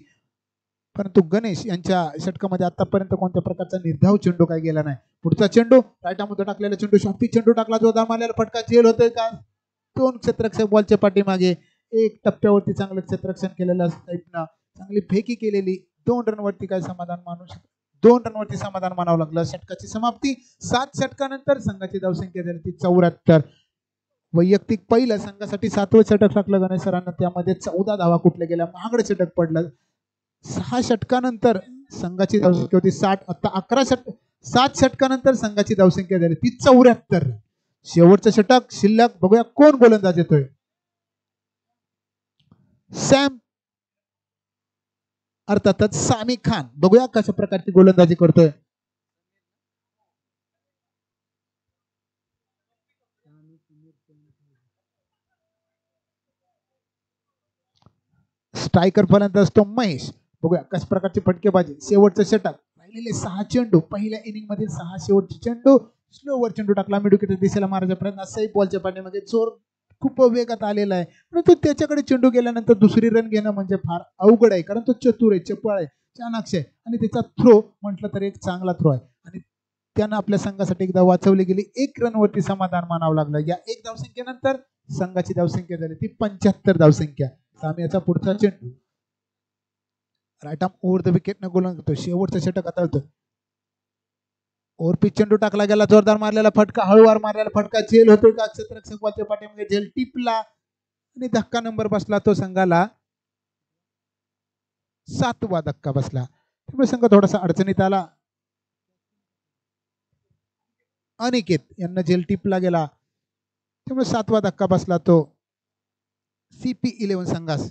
परंतु गणेश यांच्या षटकामध्ये आतापर्यंत कोणत्या प्रकारचा निर्धाव चेंडू काय गेला नाही. पुढचा चेंडू राईट आर्ममध्ये टाकलेला चेंडू, शॉर्ट पिच चेंडू टाकला, जोरदार मारलेला फटका. झेल होतोय का? 2 क्षेत्ररक्षक बॉलच्या पाठीमागे. 1 टप्प्यावरती चांगलं क्षेत्ररक्षण केलेलं, चांगली फेकी केलेली. 2 रनवरती काय समाधान मानू शकतो? 2 रनवरती समाधान मानावं लागलं. षटकाची समाप्ती. 7 षटकानंतर संघाची धावसंख्या झाली ती 74. वैयक्तिक पहिलं संघासाठी 7वं षटक टाकलं गणेश सरांना, त्यामध्ये 14 धावा कुठल्या गेल्या, महागडे षटक पडलं. 6 षटकानंतर संघाची धावसंख्या होती 60. आता 7 षटकानंतर संघाची धावसंख्या झाली ती 74. शेवटचं षटक शिल्लक. बघूया कोण गोलंदाज येतोय. सॅम, अर्थातच सामी खान. बघूया कशा प्रकारची गोलंदाजी करतोय. स्ट्रायकर फलंदाज तो महेश. बघूया कशा प्रकारची फटकेबाजी. शेवटचं षटक. राहिलेले 6 चेंडू. पहिल्या इनिंग मधील 6 शेवटचे चेंडू. स्लोवर चेंडू टाकला, मिड विकेट दिशेला मारायचा प्रयत्न. सही बॉलच्या पाठीमागे जोर खूप वेगात आलेला आहे, परंतु त्याच्याकडे चेंडू गेल्यानंतर दुसरी रन घेणं म्हणजे फार अवघड आहे, कारण तो चतुर आहे, चपळ आहे, चाणाक्ष आहे आणि त्याचा थ्रो म्हटलं तर एक चांगला थ्रो आहे आणि त्यानं आपल्या संघासाठी एकदा वाचवली गेली. 1 रनवरती समाधान मानावं लागलं. या 1 धावसंख्येनंतर संघाची धावसंख्या झाली ती 75 धावसंख्या. सामन्याचा पुढचा चेंडू right arm over the wicket न गोलंदाज करतो. शेवटचं षटक आता होतं. ओव्हर पिच चेंडू टाकला गेला, जोरदार मारलेला फटका, हळूवार मारलेला फटका. झेल होतो का? क्षेत्ररक्षक बॉलच्या पाठीमागे झेल टिपला आणि धक्का नंबर बसला. तो संघाला 7वा धक्का बसला. त्यामुळे संघ थोडासा अडचणीत आला. अनिकेत यांना झेल टिपला गेला, त्यामुळे 7वा धक्का बसला तो CP11 संघास.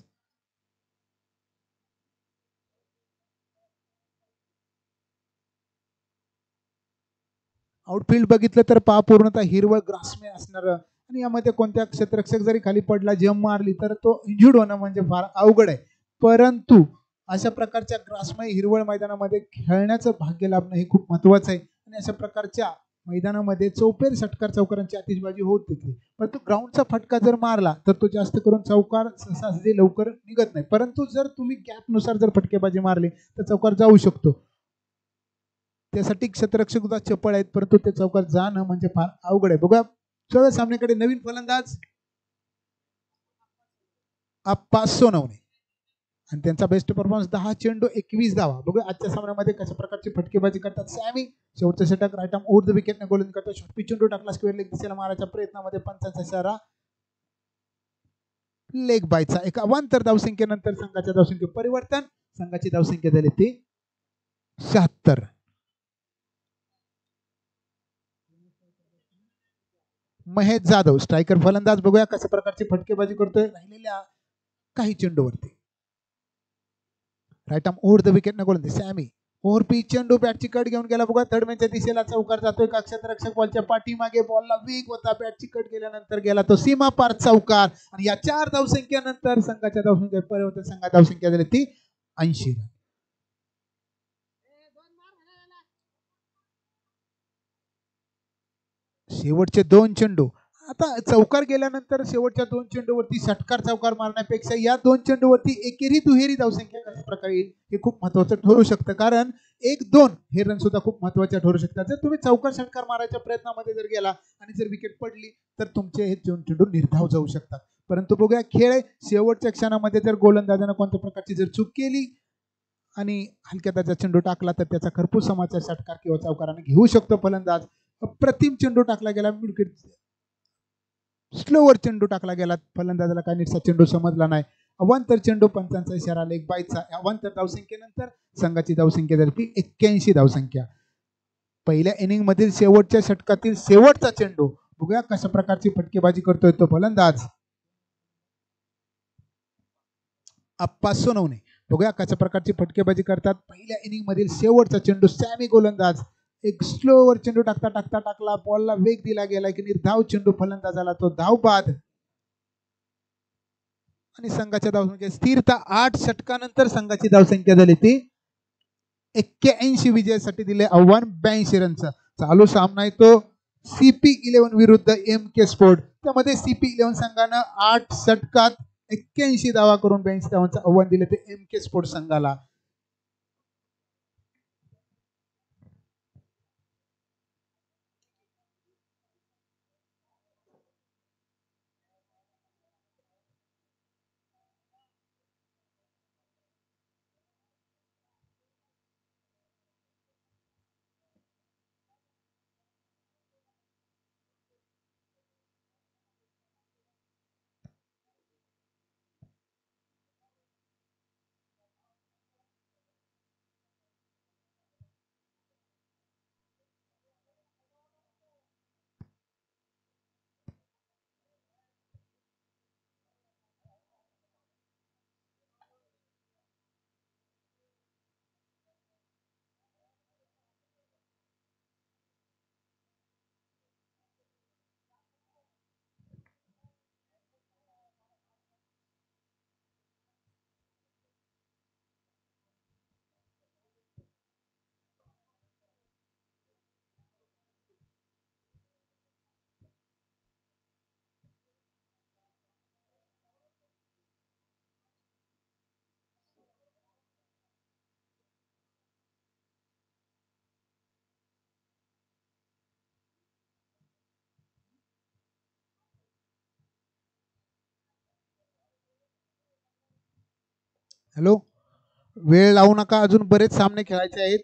आउटफील्ड बघितलं तर पहा पूर्णतः हिरवळ ग्रासमय असणार आणि यामध्ये कोणत्या क्षेत्ररक्षक जरी खाली पडला, जम मारली तर तो इंज्युर्ड होणं म्हणजे फार अवघड आहे. परंतु अशा प्रकारच्या ग्रासमय हिरवळ मैदानामध्ये खेळण्याचं भाग्य लाभणं हे खूप महत्वाचं आहे आणि अशा प्रकारच्या मैदानामध्ये चौपेर षटकार चौकारांची आतिषबाजी होत होती. परंतु ग्राउंडचा फटका जर मारला तर तो जास्त करून चौकार सहसाहजी लवकर निघत नाही, परंतु जर तुम्ही गॅपनुसार जर फटकेबाजी मारली तर चौकार जाऊ शकतो. त्यासाठी क्षेत्ररक्षक सुद्धा चपळ आहेत, परंतु ते चौकार जाणं म्हणजे फार अवघड आहे. बघा चौथ्या सामन्याकडे नवीन फलंदाज आप्पा सोनवणे आणि त्यांचा बेस्ट परफॉर्मन्स 10 चेंडू 21 धावा. बघूया आजच्या सामन्यामध्ये कशा प्रकारची फटकेबाजी करतात. सॅमी शेवटचं षटक राईट आर्म ओव्हर द विकेटने गोलंदाजी करतो. शॉर्ट पिच चेंडू टाकला, स्क्वेअर लेग दिशेला मारायच्या प्रयत्नामध्ये पंचांचा इशारा लेग बायचा. एका अवांतर धावसंख्येनंतर संघाच्या धावसंख्येत परिवर्तन. संघाची धावसंख्या झाली ती 76. महेश जाधव स्ट्रायकर फलंदाज. बघूया कशा प्रकारची फटकेबाजी करतोय राहिलेल्या काही चेंडूवरती. Right arm over the wicket न गोलंदाज सॅमी. ओव्हर पीच चेंडू बॅटची कट घेऊन गेला. बघा थर्ड मॅनच्या दिशेला चौकार जातोय. रक्षक बॉलच्या पाठीमागे बॉलला वेग होता. बॅटची कट गेल्यानंतर गेला तो सीमा पार चौकार. आणि या 4 धावसंख्येनंतर संघाच्या धावसंख्या परिवर्तन संघात धावसंख्या झाली ती 80 रन. शेवटचे 2 चेंडू. आता चौकार गेल्यानंतर शेवटच्या 2 चेंडूवरती षटकार चौकार मारण्यापेक्षा या 2 चेंडूवरती एकेरी दुहेरी धावसंख्या कशा प्रकारे येईल हे खूप महत्वाचं ठरू शकतं. कारण 1-2 हे रन सुद्धा खूप महत्वाचे ठरू शकतात. जर तुम्ही चौकार षटकार मारायच्या प्रयत्नामध्ये जर गेला आणि जर विकेट पडली तर तुमचे हे 2 चेंडू निर्धाव जाऊ शकतात. परंतु बघूया खेळ शेवटच्या क्षणामध्ये जर गोलंदाजानं कोणत्या प्रकारची जर चूक केली आणि हलक्या दर्जाचा चेंडू टाकला तर त्याचा खरपूस समाचार षटकार किंवा चौकाराने घेऊ शकतो फलंदाज. अप्रतिम चेंडू टाकला गेला. स्लोवर चेंडू टाकला गेला. फलंदाजाला काही नीटसा चेंडू समजला नाही. अवांतर चेंडू पंचांचा इशारा आला एक बाईचा. अवांतर धावसंख्येनंतर संघाची धावसंख्या झाली ती 81 धावसंख्या. पहिल्या इनिंग मधील शेवटच्या षटकातील शेवटचा चेंडू. बघूया कशा प्रकारची फटकेबाजी करतोय तो फलंदाज अप्पा सोनवणे. बघूया कशा प्रकारची फटकेबाजी करतात. पहिल्या इनिंग मधील शेवटचा चेंडू सॅमी गोलंदाज एक स्लोवर चेंडू टाकला. बॉलला वेग दिला गेला की निर्धाव चेंडू फलंदाजाला तो धाव बाद. आणि संघाच्या धावसंख्या स्थिरता 8 षटकानंतर संघाची धावसंख्या झाली ती 81. विजयासाठी दिले आव्हान 82 रनचं. चालू सामना आहे तो CP11 विरुद्ध MK स्पोर्ट. त्यामध्ये CP11 संघानं 8 षटकात 81 धावा करून 82 धावांचं आव्हान दिले ते MK स्पोर्ट संघाला. हॅलो, वेळ लावू नका, अजून बरेच सामने खेळायचे आहेत.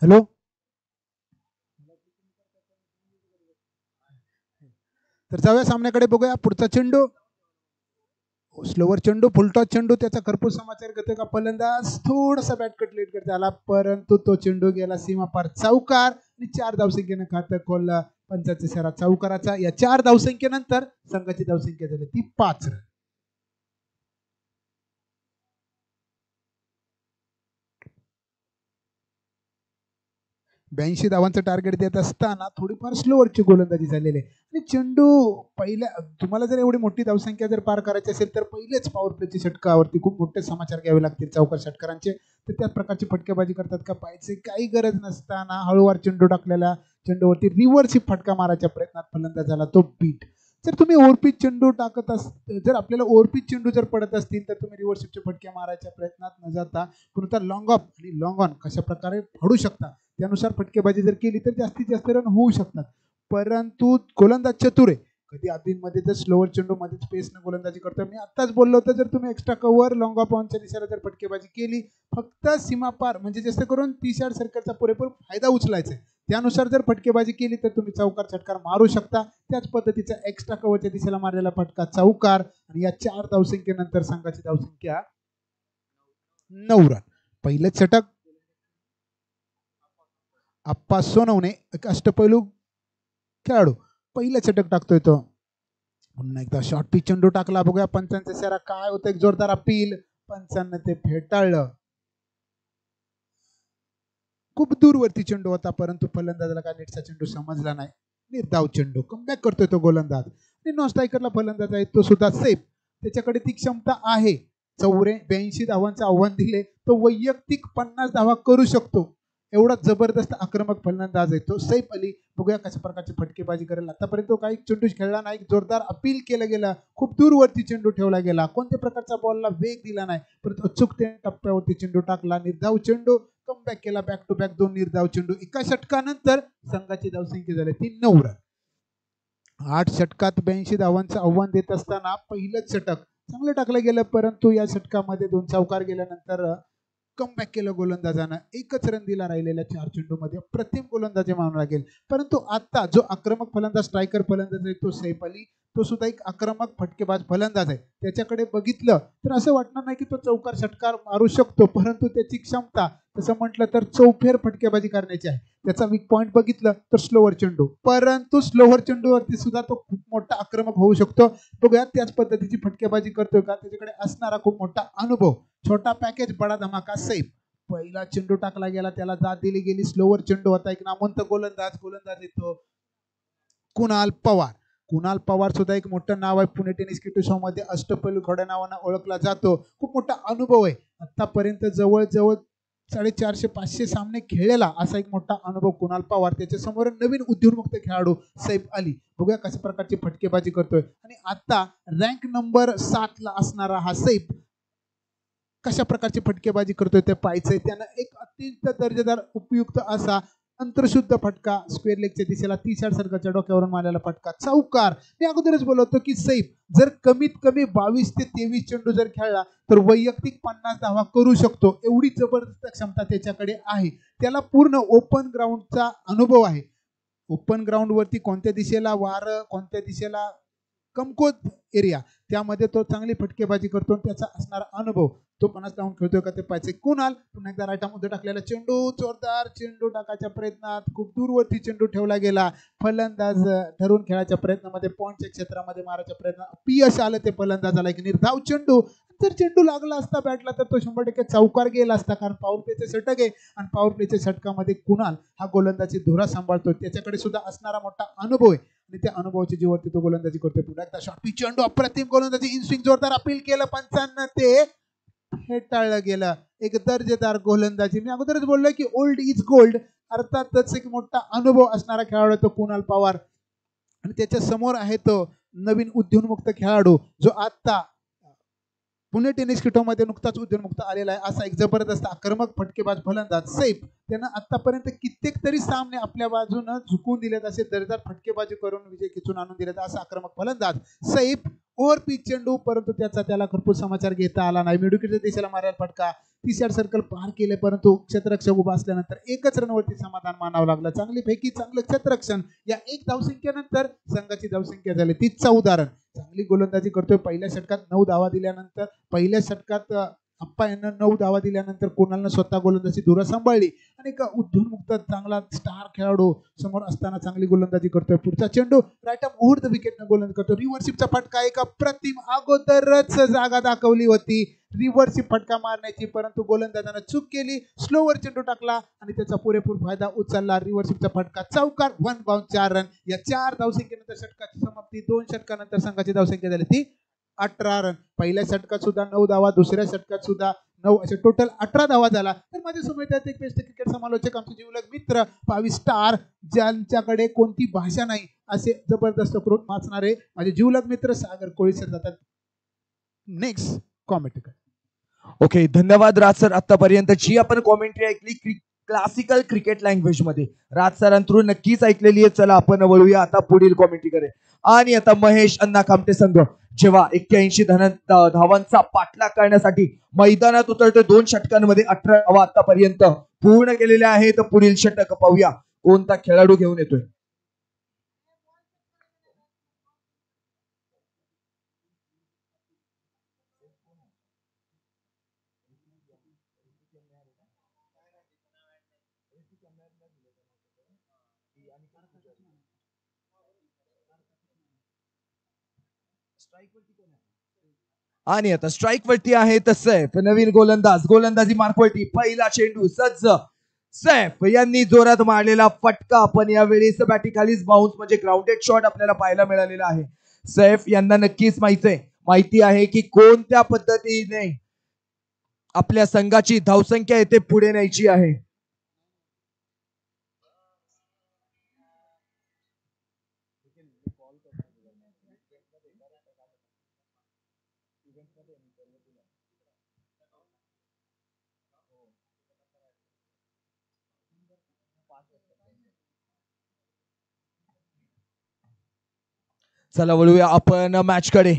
हॅलो, तर जाऊया सामन्याकडे, बघूया पुढचा चेंडू. स्लोवर चेंडू, फुलटॉस चेंडू, त्याचा खरपूस समाचार घेतोय का फलंदाज, थोडासा बॅट कट लेट करता आला, परंतु तो चेंडू गेला सीमा पार, चौकार. आणि 4 धावसंख्येनं खातं खोललं पंचाचा इशारा चौकाराचा. या 4 धावसंख्येनंतर संघाची धावसंख्या झाली ती 5 रन. ब्याऐंशी धावांचं टार्गेट देत असताना थोडीफार स्लोवरची गोलंदाजी झालेली आहे. आणि चेंडू पहिल्या, तुम्हाला जर एवढी मोठी धावसंख्या जर पार करायची असेल तर पहिलेच पॉवर प्लेच्या षटकावरती खूप मोठे समाचार घ्यावे लागतील चौकार षटकारांचे. तर त्याच प्रकारची फटकेबाजी करतात का पाहायचे काही गरज नसताना हळूवार चेंडू टाकलेला चेंडूवरती रिव्हर्स फटका मारायच्या प्रयत्नात फलंदाज झाला तो बीट. जर तुम्ही ओव्हरपिच चेंडू टाकत जर आपल्याला ओव्हरपिच चेंडू जर पडत असतील तर तुम्ही रिव्हर्स स्विपचे फटके मारायच्या प्रयत्नात न जाता पुन्हा लॉंग ऑफ आणि लॉंग ऑन कशा प्रकारे फाडू शकता त्यानुसार फटकेबाजी जर केली तर जास्तीत जास्त रन होऊ शकतात. परंतु गोलंदाज चतुर आहे, कधी आधीमध्ये जर स्लोवर चेंडू मध्ये स्पेसनं गोलंदाजी करतो. मी आत्ताच बोललो होतं, जर तुम्ही एक्स्ट्रा कव्हर लॉंग ऑफ ऑनच्या दिशेला जर फटकेबाजी केली फक्त सीमापार म्हणजे जास्त करून 30 सर्कलचा पुरेपूर फायदा उचलायचा आहे, त्यानुसार जर फटकेबाजी केली तर तुम्ही चौकार षटकार मारू शकता. त्याच पद्धतीचा एक्स्ट्रा कव्हरच्या दिशेला मारलेला फटका चौकार. आणि या 4 धावसंख्येनंतर संघाची धावसंख्या 9 रन. पहिलं षटक आप्पा सोनवणे, एक अष्टपैलू खेळाडू, पहिलं षटक टाकतोय तो. पुन्हा एकदा शॉर्ट पिच चेंडू टाकला, बघूया पंचांचा इशारा काय होतं. एक जोरदार अपील, पंचांना ते फेटाळलं. खूप दूरवरती चेंडू होता परंतु फलंदाजाला काय नीटचा चेंडू समजला नाही. निर्धाव चेंडू, कमबॅक करतोय तो गोलंदाज. आणि नॉन स्ट्रायकरला फलंदाज आहे तो सुद्धा सेफ, त्याच्याकडे ती क्षमता आहे. 82 धावांचं आव्हान दिले, तो वैयक्तिक 50 धावा करू शकतो, एवढा जबरदस्त आक्रमक फलंदाज आहे तो सैफ अली. बघूया कशा प्रकारची फटकेबाजी करेल. आतापर्यंत तो काही चेंडू खेळला नाही, जोरदार अपील केलं गेलं, खूप दूरवरती चेंडू ठेवला गेला, कोणत्या प्रकारचा बॉलला वेग दिला नाही, परंतु अचूक टप्प्यावरती चेंडू टाकला. निर्धाव चेंडू, कमबॅक केला, बॅक टू बॅक 2 निर्धाव चेंडू. एका षटकानंतर संघाची धावसंख्या झाली ती 9 रन. 8 षटकात 82 धावांचं आव्हान देत असताना पहिलंच षटक चांगलं टाकलं गेलं, परंतु या षटकामध्ये 2 चौकार गेल्यानंतर कमबॅक केलं गोलंदाजानं. एकच रन दिला राहिलेल्या 4 चेंडूमध्ये, प्रथम गोलंदाजी मानला लागेल. परंतु आता जो आक्रमक फलंदाज स्ट्रायकर फलंदाज आहे तो सैफ अली, तो सुद्धा एक आक्रमक फटकेबाज फलंदाज आहे. त्याच्याकडे बघितलं तर असं वाटणार नाही की तो चौकार षटकार मारू शकतो, परंतु त्याची क्षमता तसं म्हटलं तर चौफेर फटकेबाजी करण्याची आहे. त्याचा वीक पॉईंट बघितलं तर स्लोवर चेंडू, परंतु स्लोवर चेंडूवरती सुद्धा तो खूप मोठा आक्रमक होऊ शकतो. बघूया त्याच पद्धतीची फटकेबाजी करतोय का, त्याच्याकडे असणारा खूप मोठा अनुभव. छोटा पॅकेज बडा धमाका सैफ. पहिला चेंडू टाकला गेला, त्याला जात दिली गेली, स्लोवर चेंडू होता. एक नामवंत गोलंदाज येतो कुणाल पवार. कुणाल पवार सुद्धा एक मोठं नाव आहे, पुणे टेनिस शो मध्ये अष्टपैलू खोड्या नावानं ओळखला जातो. खूप मोठा अनुभव आहे, आतापर्यंत जवळजवळ 450-500 सामने खेळलेला असा एक मोठा अनुभव कुणाल पवार. त्याच्यासमोर नवीन उद्योन्मुक्त खेळाडू सैफ अली. बघूया कशा प्रकारची फटकेबाजी करतोय. आणि आता रँक नंबर 7 ला असणारा हा सैफ कशा प्रकारची फटकेबाजी करतोय ते पाहायचंय. त्यानं एक अत्यंत दर्जेदार उपयुक्त असा अंतरशुद्ध फटका स्क्वेअर लेगच्या दिशेला 30 सर्कलच्या डोक्यावरून मारलेला फटका चौकार. मी अगोदरच बोलवतो की सैफ जर कमीत कमी 22 ते 23 चेंडू जर खेळला तर वैयक्तिक 50 धावा करू शकतो. एवढी जबरदस्त क्षमता त्याच्याकडे आहे. त्याला पूर्ण ओपन ग्राउंडचा अनुभव आहे. ओपन ग्राउंड वरती कोणत्या दिशेला वारं, कोणत्या दिशेला कमकुवत एरिया, त्यामध्ये तो चांगली फटकेबाजी करतो. त्याचा असणारा अनुभव तो 50 लावून खेळतोय का ते पाहायचे. कुणाल पुन्हा एकदा राईट मध्ये टाकलेला चेंडू, जोरदार चेंडू टाकायच्या प्रयत्नात खूप दूरवरती चेंडू ठेवला गेला. फलंदाज ठरवून खेळाच्या प्रयत्नामध्ये पॉइंटच्या क्षेत्रामध्ये मारायच्या प्रयत्न अपयश आलं. ते फलंदाजाला एक निर्धाव चेंडू, जर चेंडू लागला असता बॅटला तर तो 100% चौकार गेला असता, कारण पॉवर प्लेचे षटक आहे आणि पॉवर प्लेच्या षटकामध्ये कुणाल हा गोलंदाजी धुरा सांभाळतो. त्याच्याकडे सुद्धा असणारा मोठा अनुभव आहे आणि त्या अनुभवाच्या जीवावरती तो गोलंदाजी करतोय. पुन्हा एकदा शॉट पिच चेंडू, अप्रतिम गोलंदाजी, इनस्विंग जोरदार अपील केलं पंचांना, ते हेटाळलं गेलं. एक दर्जेदार गोलंदाजी. मी अगोदरच बोललो की ओल्ड इज गोल्ड, अर्थातच एक मोठा अनुभव असणारा खेळाडू तो कुणाल पवार आणि त्याच्या समोर आहे तो नवीन उद्योन्मुक्त खेळाडू जो आता पुणे टेनिस किटोमध्ये नुकताच उद्योन्मुक्त आलेला आहे. असा एक जबरदस्त आक्रमक फटकेबाज फलंदाज सैफ. त्यानं आतापर्यंत कित्येक तरी सामने आपल्या बाजूनं झुकून दिलेत, असे दर्जेदार फटकेबाजी करून विजय खेचून आणून दिलेत. असा आक्रमक फलंदाज सैफ. ओव्हर पिच चेंडू, परंतु त्याला खरपूस समाचार घेता आला नाही. मिडविकेटच्या दिशेला मारायला फटका, 30 सर्कल पार केले, परंतु क्षेत्ररक्षक उभा असल्यानंतर एकच रनवरती समाधान मानावं लागलं. चांगली पैकी चांगलं क्षेत्ररक्षण. या एक धावसंख्येनंतर संघाची धावसंख्या झाली ती 14 रन. चांगली गोलंदाजी करतोय. पहिल्या षटकात 9 धावा दिल्यानंतर, पहिल्या षटकात अप्पा यांना 9 धावा दिल्यानंतर कुणालनं स्वतः गोलंदाजी धुरा सांभाळली आणि एक उद्योन्मुक्त चांगला स्टार खेळाडू समोर असताना चांगली गोलंदाजी करतोय. पुढचा चेंडू राईट आर्म ओव्हर द विकेटनं गोलंदाजी करतो. रिव्हर्सिपचा फटका, एक अप्रतिम अगोदरच जागा दाखवली होती रिव्हर्सिप फटका मारण्याची, परंतु गोलंदाजानं चूक केली. स्लोवर चेंडू टाकला आणि त्याचा पुरेपूर फायदा उचलला. रिव्हर्सिपचा फटका चौकार. 1 बाउंड 4 रन. या 4 धावसंख्येनंतर षटकाची समाप्ती. 2 षटकानंतर संघाची धावसंख्या झाली ती 18 रन. पहिल्या षटकात सुद्धा 9 धावा, दुसऱ्या षटकात सुद्धा 9, असे टोटल 18 धावा झाला. तर माझ्या समोर त्यात एक बेस्ट क्रिकेट समालोचक, आमचे जिवलग मित्र 22 स्टार, ज्यांच्याकडे कोणती भाषा नाही असे जबरदस्त करून वाचणारे माझे जिवलग मित्र सागर कोळी सर जातात नेक्स्ट कॉमेंट. ओके, धन्यवाद राज सर. आतापर्यंत जी आपण कॉमेंट्री ऐकली क्लासिकल क्रिकेट लँग्वेज मध्ये राज सरांतून नक्कीच ऐकलेली आहे. चला आपण वळूया आता पुढील कॉमेंट्रीकडे. आणि आता महेश अण्णा कामटे संघ जेव्हा 81 धावांचा पाठलाग करण्यासाठी मैदानात उतरतो, 2 षटकांमध्ये 18 धावा आतापर्यंत पूर्ण केलेल्या आहेत. पुढील षटक पाहूया कोणता खेळाडू घेऊन येतोय. आणि आता स्ट्राईक वरती आहे तर सैफ, नवीन गोलंदाजी मार्कवरती. पहिला चेंडू सज्ज, सैफ यांनी जोरात मारलेला फटका, पण यावेळेस बॅटी खालीच बाउन्स, म्हणजे ग्राउंडेड शॉट आपल्याला पाहायला मिळालेला आहे. सैफ यांना नक्कीच माहिती आहे की कोणत्या पद्धतीने आपल्या संघाची धावसंख्या येथे पुढे न्यायची आहे. चला वळूया आपण मॅच कडे.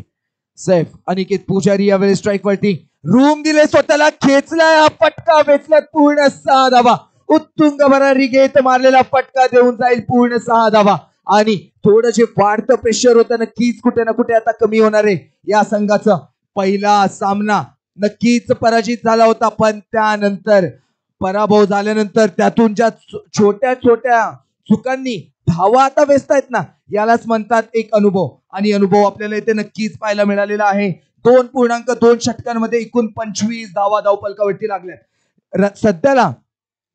सैफ अनिकेत पुजारी यावेळी स्ट्राईक वरती. रूम दिले स्वतःला, खेचलाय हा फटका, वेचला पूर्ण 6 धावा. उत्तुंग भरारी घेत मारलेला फटका देऊन जाईल पूर्ण 6 धावा. आणि थोडं जे वाढतं प्रेशर होतं नक्कीच कुठे ना कुठे आता कमी होणार आहे. या संघाचा पहिला सामना नक्कीच पराजित झाला होता, पण त्यानंतर पराभव झाल्यानंतर त्यातून ज्या छोट्या छोट्या चुकांनी धावा आता वेचतायत ना, यालाच म्हणतात एक अनुभव. आणि अनुभव आपल्याला इथे नक्कीच पाहायला मिळालेला आहे. 2.2 षटकांमध्ये एकूण 25 धावा धावफलकावरती लागल्यात. सध्याला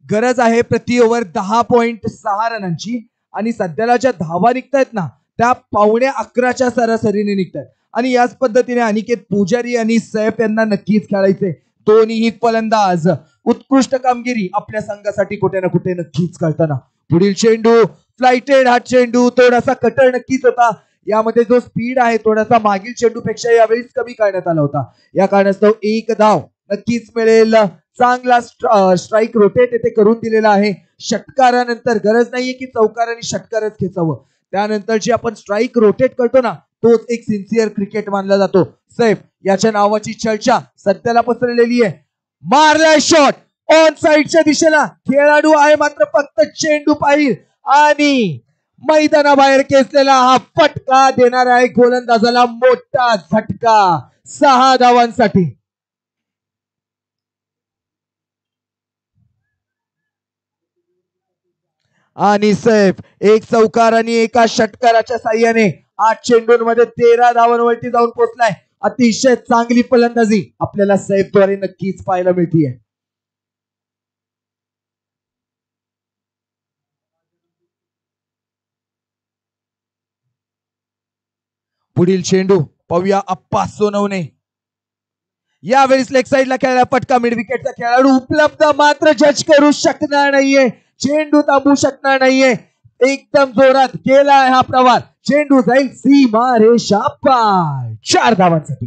गरज आहे प्रति ओव्हर 10.6 रनांची. आणि सध्याला ज्या धावा निघतायत ना त्या 11:15 सरासरीने निघतायत. आणि याच पद्धतीने अनिकेत पुजारी आणि सैफ यांना नक्कीच खेळायचे. दोन्ही फलंदाज उत्कृष्ट कामगिरी आपल्या संघासाठी कुठे ना कुठे नक्कीच करताना. पुढील चेंडू फ्लाइटेड, हा चेंडू थोडासा कटर नक्कीच होता. यामध्ये जो स्पीड आहे थोडासा मागील चेंडूपेक्षा यावेळी कमी करण्यात आला होता. या कारणास्तव 1 धाव नक्कीच मिळेल. चांगला स्ट्राईक रोटेट येथे करून दिलेला आहे. षटकारानंतर गरज नाहीये की चौकार आणि षटकारच खेचावं. त्यानंतर जी आपण स्ट्राईक रोटेट करतो ना, तोच एक सिन्सिअर क्रिकेट मानला जातो. सैफ याच्या नावाची चर्चा सध्याला पसरलेली आहे. मारलाय शॉट ऑन साइडच्या दिशेला. खेळाडू आहे मात्र फक्त चेंडू पाहिल आणि मैदानाबाहेर खेचलेला हा फटका देणार आहे गोलंदाजाला मोठा झटका. 6 धावांसाठी. आणि सैफ एक चौकार आणि एका षटकाराच्या साह्याने 8 चेंडूंमध्ये 13 धावांवरती जाऊन पोहोचलाय. अतिशय चांगली फलंदाजी आपल्याला सैफद्वारे नक्कीच पाहायला मिळतीये. पुढील चेंडू पाहूया अप्पा सोनवणे. यावेळेस लेग साइडला खेळायला फटका. मिड विकेटचा खेळाडू उपलब्ध मात्र जज करू शकणार नाहीये. चेंडू थांबू शकणार नाहीये. एकदम जोरात केलाय हा प्रवास. चेंडू जाईल सीमा रेषा पार. 4 धावांसाठी.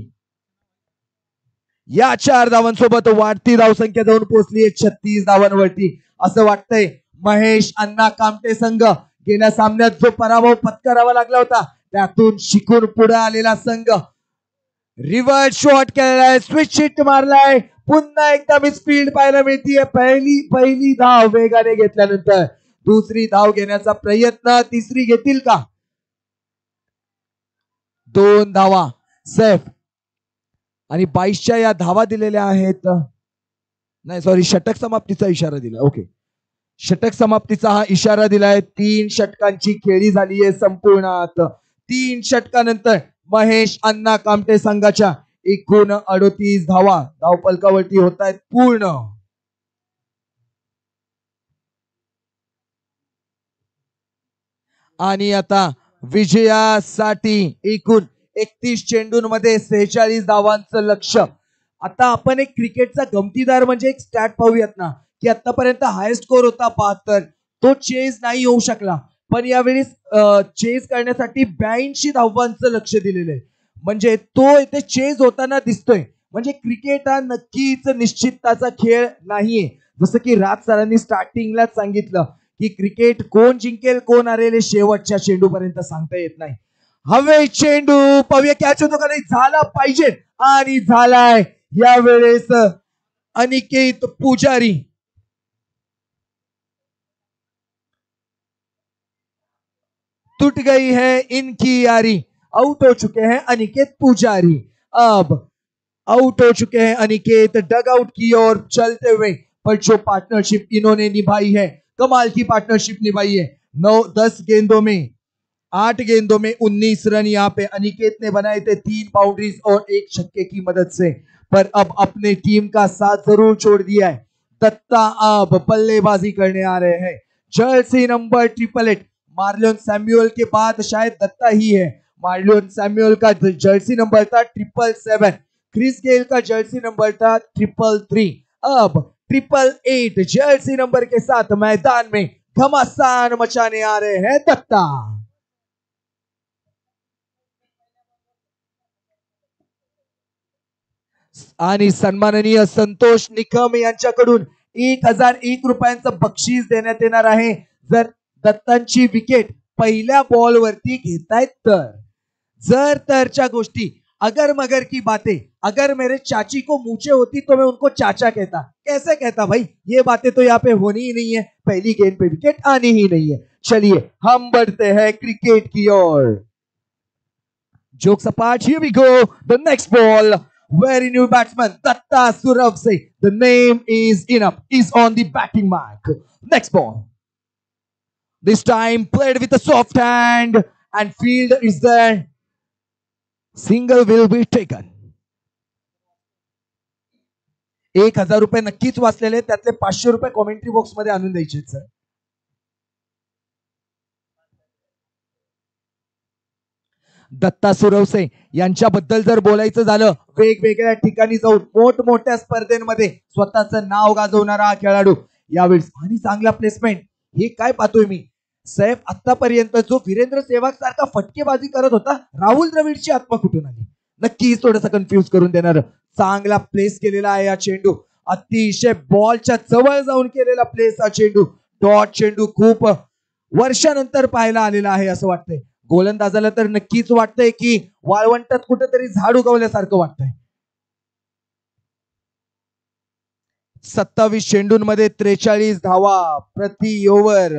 या 4 धावांसोबत वाढती धावसंख्या जाऊन पोहोचली 36 धावांवरती. असं वाटतंय महेश अण्णा कामटे संघ गेल्या सामन्यात जो पराभव पत्करावा लागला होता त्यातून शिकून पुढे आलेला संघ. रिव्हर्स शॉट केलाय. स्विच हिट मारलाय. पुन्हा एकदा मिसफील्ड पाहायला मिळतीये. पहिली धाव वेगाने घेतल्यानंतर दुसरी धाव घेण्याचा प्रयत्न. तिसरी घेतील का? 2 धावा सैफ आणि 22च्या या धावा दिलेल्या आहेत. नाही सॉरी, षटक समाप्तीचा इशारा दिला. ओके, षटक समाप्तीचा हा इशारा दिलाय. 3 षटकांची खेळी झाली आहे संपूर्णात. 3 षटकानंतर महेश अण्णा कामटे संघाच्या एकूण 38 धावा धावफलकावरती होत आहेत पूर्ण. आणि आता विजयासाठी एकूण 31 चेंडूंमध्ये 46 धावांचं लक्ष. आता आपण एक क्रिकेटचा गमतीदार म्हणजे एक स्टॅट पाहूयात ना, की आतापर्यंत हायस्ट स्कोर होता 72. तो चेज नाही होऊ शकला, पण यावेळी चेज करण्यासाठी 82 धावांचं लक्ष दिलेलं आहे. म्हणजे तो इथे चेज होताना दिसतोय. म्हणजे क्रिकेट हा नक्कीच निश्चितताचा खेळ नाहीये. जसं की राज सरांनी स्टार्टिंगलाच सांगितलं की क्रिकेट कोण जिंकेल कोण हरेल हे शेवटच्या चेंडूपर्यंत सांगता येत नाही. हवे चेंडू पाहूया कॅच होतो का नाही. झाला पाहिजे आणि झालाय. यावेळेस अनिकेत पुजारी टूट गई है इनकी यारी. आउट हो चुके हैं अनिकेत पुजारी. अब आउट हो चुके हैं अनिकेत डग आउट की ओर चलते हुए. पर जो पार्टनरशिप इन्होंने निभाई है, कमाल की पार्टनरशिप निभाई है. 9-10 गेंदों में 8 गेंदों में 19 रन यहाँ पे अनिकेत ने बनाए थे 3 बाउंड्रीज और 1 छक्के की मदद से. पर अब अपने टीम का साथ जरूर छोड़ दिया है. दत्ता अब बल्लेबाजी करने आ रहे हैं. Jersey number 888. मार्लियन सैमुअल के बाद शायद दत्ता ही है. मार्लियन सैमुअल का जर्सी नंबर था 777. क्रिस गेल का जर्सी नंबर था 333. अब 888 जर्सी नंबर के साथ मैदान में घमासान मचाने आ रहे हैं दत्ता. आणि सन्माननीय संतोष निकम यांच्याकडून 1001 रुपयांचं बक्षीस देण्यात येणार आहे जर दत्तांची विकेट पहिल्या बॉल वरती घेतायत तर. जर तरच्या गोष्टी अगर मगर की बातें. अगर मेरे चाची को मूछें होती तो मैं उनको चाचा कहता. कैसे कहता भाई. ये बातें तो यहाँ पे होनी ही नहीं है. पहली गेंद पे विकेट आनी ही नहीं है. चलिए हम बढ़ते हैं क्रिकेट की ओर. Jokes apart, here we go. The next ball. Very new batsman Datta Suravse. The name is enough. Is on the batting mark. Next ball. This time played with a soft hand and field is there. Single will be taken. 1000 रुपये नक्कीच वाचलेले. त्यातले 500 रुपये commentary box मध्ये आणून द्यायचे sir. Datta Suravase यांच्याबद्दल जर बोलायचं झालं, वेगवेगळ्या ठिकाणी जाऊन मोठमोठ्या स्पर्धेमध्ये स्वतःचं नाव गाजवणारा हा खेळाडू यावेळेस. आणि चांगला प्लेसमेंट. हे काय पाहतोय मी. सैफ आतापर्यंत जो वीरेंद्र सेहवाग सारखा फटकेबाजी करत होता, राहुल द्रविडची आत्मा कुठून आली. नक्कीच थोडासा कन्फ्युज करून देणार. चांगला प्लेस केलेला आहे हा चेंडू, अतिशय बॉलच्या जवळ जाऊन केलेला प्लेस हा चेंडू. डॉट चेंडू खूप वर्षानंतर पाहायला आलेला आहे असं वाटतंय. गोलंदाजाला तर नक्कीच वाटतंय की वाळवंटात कुठेतरी झाड उगवल्यासारखं वाटतंय. 27 चेंडूंमध्ये 43 धावा प्रति ओव्हर,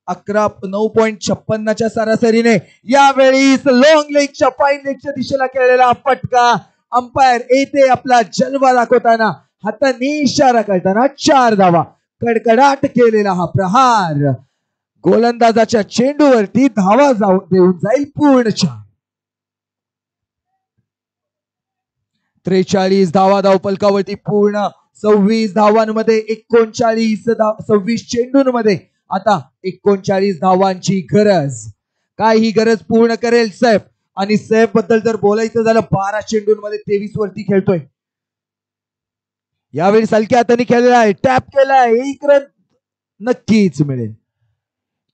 9.56च्या सरासरीने यावेळी लॉंग लेगच्या फाईन लेगच्या दिशेला खेळलेला फटका. अंपायर येथे आपला जलवा दाखवताना हाताने इशारा करताना 4 धावा. कडकडाट केलेला हा प्रहार गोलंदाजाच्या चेंडूवरती धावा देऊन जाईल पूर्ण 4. 43 धावा धावपलकावरती पूर्ण. 26 धावांमध्ये 26 चेंडूंमध्ये आता 39 धावांची गरज. काय ही गरज पूर्ण करेल सैफ? आणि सैफ बद्दल जर बोलायचं झालं 12 चेंडूंमध्ये 23 वरती खेळतोय. यावेळी सलक्या हाताने खेळलेला आहे, टॅप केलाय, 1 रन नक्कीच मिळेल.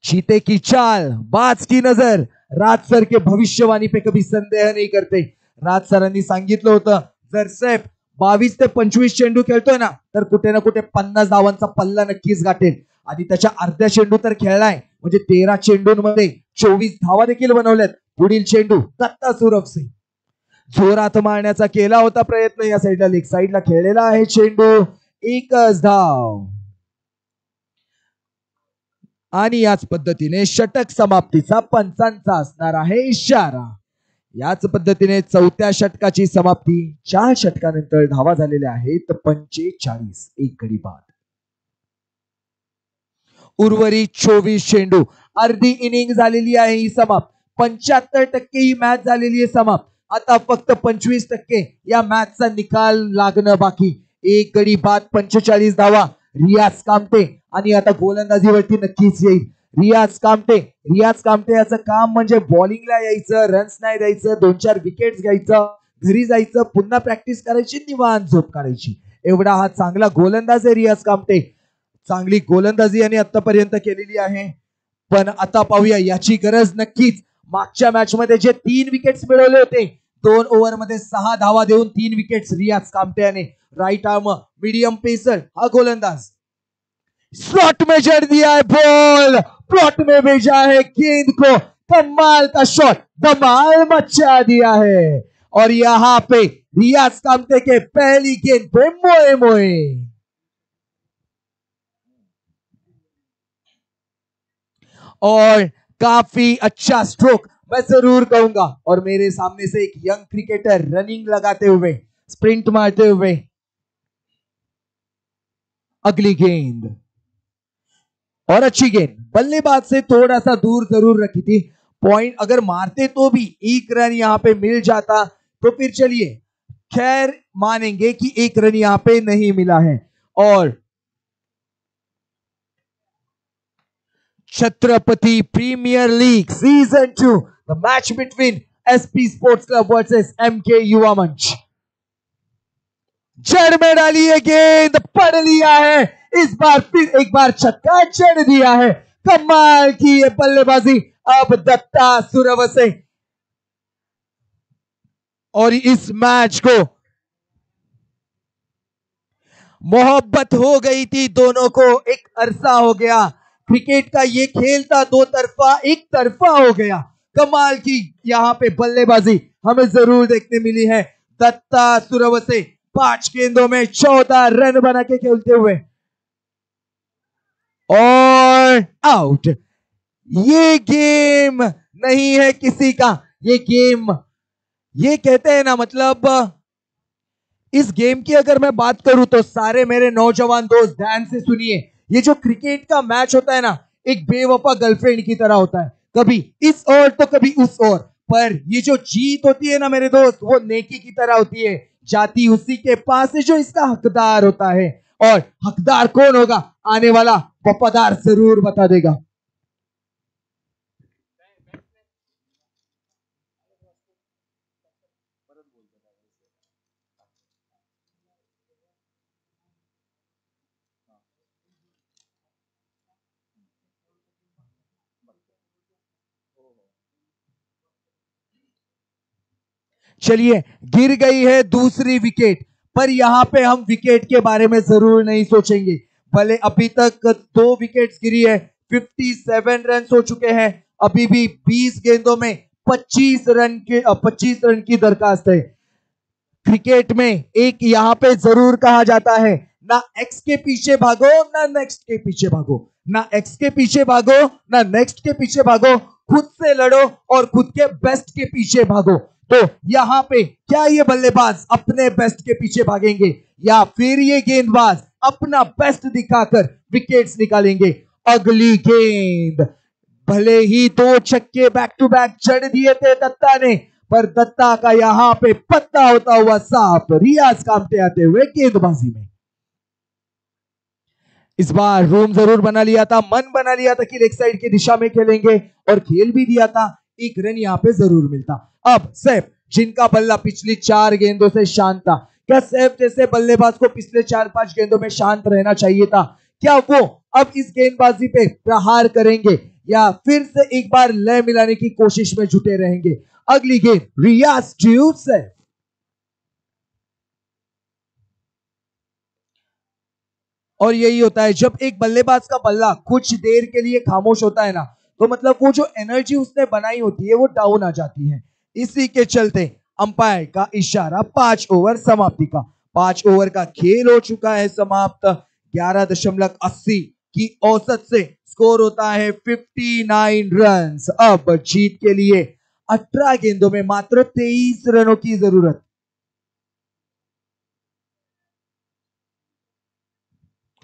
चीते की चाल, बाज की नजर, राज सर के भविष्यवाणी पे कभी संदेह नहीं करते. राज सरांनी सांगितलं होतं जर सैफ 22 ते 25 चेंडू खेळतोय ना तर कुठे ना कुठे 50 धावांचा पल्ला नक्कीच गाठेल. आणि त्याच्या अर्ध्या चेंडू तर खेळलाय, म्हणजे 13 चेंडूंमध्ये 24 धावा देखील बनवल्यात. पुढील चेंडू दत्ता सुरभ सिंग जोरात मारण्याचा केला होता प्रयत्न, या साईडला लेग साईडला खेळलेला आहे चेंडू. 1च धाव आणि याच पद्धतीने षटक समाप्तीचा पंचांचा असणार आहे इशारा. याच पद्धतीने 4थ्या षटकाची समाप्ती. 4 षटकानंतर धावा झालेल्या आहेत 45. 1 गडी बाद. उर्वरित 24 चेंडू, अर्धी इनिंग झालेली आहे ही समाप्त. 75% ही मॅच झालेली आहे समाप्त. आता फक्त 25% या मॅचचा निकाल लागणं बाकी. 1 गडी बाद, 45 धावा. रियाज कामटे आणि आता गोलंदाजीवरती नक्कीच येईल रियाज कामटे याचं काम म्हणजे बॉलिंगला यायचं, रन्स नाही द्यायचं, 2-4 विकेट्स घ्यायचं, घरी जायचं, पुन्हा प्रॅक्टिस करायची, निवांत झोप काढायची. एवढा हा चांगला गोलंदाज आहे रियाज कामटे. चांगली गोलंदाजी यांनी आतापर्यंत केलेली आहे. पण आता पाहूया याची गरज नक्कीच. मागच्या मॅच मध्ये जे 3 विकेट्स मिळवले होते, 2 ओव्हर मध्ये 6 धावा देऊन 3 विकेट्स रियाज कामटे याने. राइट आर्म मीडियम पेसर हा गोलंदाज. स्लॉट में जड़ दिया है बॉल, प्लॉट में भेजा है गेंद को, कमाल का शॉट, धमाल मचा दिया है. और यहाँ पे रियाज कामटे के पहली गेंद पे मोए मोए. और काफी अच्छा स्ट्रोक मैं जरूर कहूंगा. और मेरे सामने से एक यंग क्रिकेटर रनिंग लगाते हुए, स्प्रिंट मारते हुए. अगली गेंद और अच्छी गेंद, बल्लेबाज से थोड़ा सा दूर जरूर रखी थी. पॉइंट अगर मारते तो भी 1 रन यहां पे मिल जाता तो फिर चलिए खैर मानेंगे कि 1 रन यहां पे नहीं मिला है. और Chhatrapati premier league season 2, the match between SP sports club versus MK Yuva Manch. जड़ में डाली है गेंद, पढ़ लिया है, इस बार फिर एक बार छक्का जड़ दिया है. कमाल की ये बल्लेबाजी अब दत्ता सुरभ सिंह. और इस मैच को मोहब्बत हो गई थी दोनों को, एक अरसा हो गया. क्रिकेट का ये खेल था 2 तरफा, एक तरफा हो गया. कमाल की यहां पे बल्लेबाजी हमें जरूर देखने मिली है. दत्ता सुरभ से 5 गेंदों में 14 रन बना के खेलते हुए और आउट. ये गेम नहीं है किसी का, ये गेम, ये कहते हैं ना, मतलब इस गेम की अगर मैं बात करूं तो सारे मेरे नौजवान दोस्त ध्यान से सुनिए. ये जो क्रिकेट का मैच होता है ना, एक बेवफा गर्लफ्रेंड की तरह होता है, कभी इस ओर तो कभी उस ओर. पर ये जो जीत होती है ना मेरे दोस्त, वो नेकी की तरह होती है. जाती उसी के पास है जो इसका हकदार होता है. और हकदार कौन होगा आने वाला वफादार जरूर बता देगा. चलिए, गिर गई है दूसरी विकेट, पर यहाँ पे हम विकेट के बारे में जरूर नहीं सोचेंगे। भले अभी तक 2 विकेट्स गिरी है, 57 रन हो चुके हैं, अभी भी 20 गेंदों में 25 रन की दरखास्त है। क्रिकेट में एक यहाँ पे जरूर कहा जाता है, ना एक्स के पीछे भागो ना नेक्स्ट के पीछे भागो, ना एक्स के पीछे भागो ना नेक्स्ट के पीछे भागो, खुद से लड़ो और खुद के बेस्ट के पीछे भागो। तो यहाँ पे क्या ये बल्लेबाज अपने बेस्ट के पीछे भागेंगे या फिर ये गेंदबाज अपना बेस्ट दिखाकर विकेट्स निकालेंगे? अगली गेंद, भले ही 2 छक्के बैक टू बैक जड़ दिए थे दत्ता ने, पर दत्ता का यहां पे पत्ता होता हुआ साफ रियाज कामटे आते हुए गेंदबाजी में। इस बार रूम जरूर बना लिया था, मन बना लिया था कि लेग साइड की दिशा में खेलेंगे और खेल भी दिया था, 1 रन यहां पे जरूर मिलता। अब सैफ, जिनका बल्ला पिछली 4 गेंदों से शांत था, क्या सैफ जैसे बल्लेबाज को पिछले 4-5 गेंदों में शांत रहना चाहिए था? क्या वो अब इस गेंदबाजी पे प्रहार करेंगे या फिर से एक बार लय मिलाने की कोशिश में जुटे रहेंगे? अगली गेंद रियाज टू सैफ। और यही होता है जब एक बल्लेबाज का बल्ला कुछ देर के लिए खामोश होता है ना, तो मतलब वो जो एनर्जी उसने बनाई होती है वो डाउन आ जाती है। इसी के चलते अंपायर का इशारा 5 ओवर समाप्ति का। 5 ओवर का खेल हो चुका है समाप्त। 11.80 की औसत से स्कोर होता है 59 रन। अब जीत के लिए 18 गेंदों में मात्र 23 रनों की जरूरत।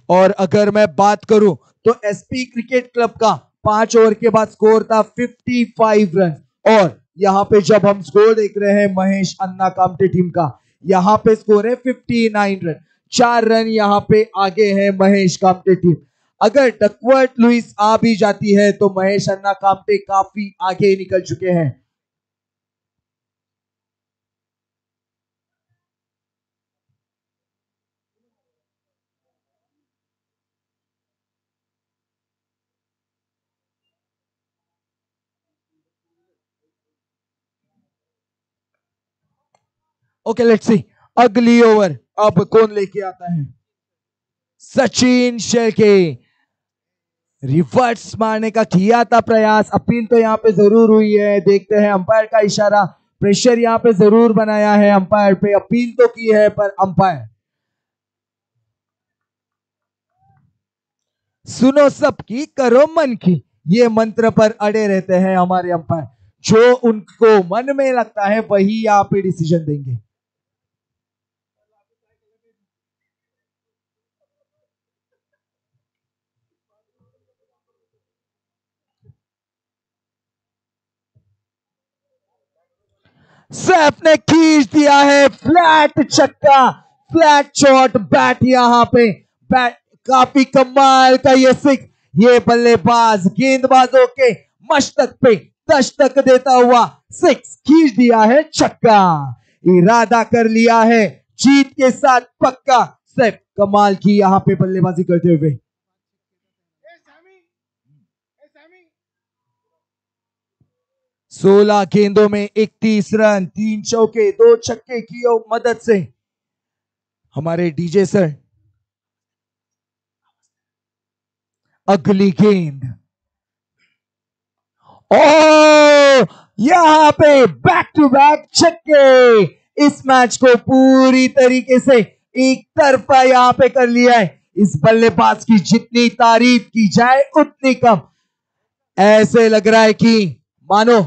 और अगर मैं बात करूं तो एसपी क्रिकेट क्लब का 5 ओवर के बाद स्कोर था 55 रन। और यहां पे जब हम स्कोर देख रहे हैं महेश अन्ना कामटे टीम का, यहां पे स्कोर है 59 रन। 4 रन यहां पे आगे है महेश कामटे टीम। अगर डकवर्थ लुइस आ भी जाती है तो महेश अन्ना कामटे काफी आगे निकल चुके हैं। Okay, let's see ugly over अब कौन लेके आता है। सचिन शेल्के रिवर्स मारने का किया था प्रयास, अपील तो यहां पे जरूर हुई है। देखते हैं अंपायर का इशारा, प्रेशर यहां पे जरूर बनाया है अंपायर पे, अपील तो की है पर अंपायर सुनो सबकी करो मन की, ये मंत्र पर अड़े रहते हैं हमारे अंपायर। जो उनको मन में लगता है वही यहां पे डिसीजन देंगे। सैफ ने खींच दिया है फ्लैट छक्का, फ्लैट शॉट बैट यहां पे, बैट काफी कमाल का ये सिक्स, ये बल्लेबाज गेंदबाजों के मस्तक पे दस्तक देता हुआ सिक्स खींच दिया है छक्का। इरादा कर लिया है जीत के साथ पक्का। सैफ कमाल की यहां पे बल्लेबाजी करते हुए 16 गेंदों में 31 रन, 3 चौके 2 छक्के की मदद से हमारे डीजे सर। अगली गेंद, ओ यहां पे बैक टू बैक छक्के, इस मैच को पूरी तरीके से एक तरफा यहां पे कर लिया है। इस बल्लेबाज की जितनी तारीफ की जाए उतनी कम। ऐसे लग रहा है कि मानो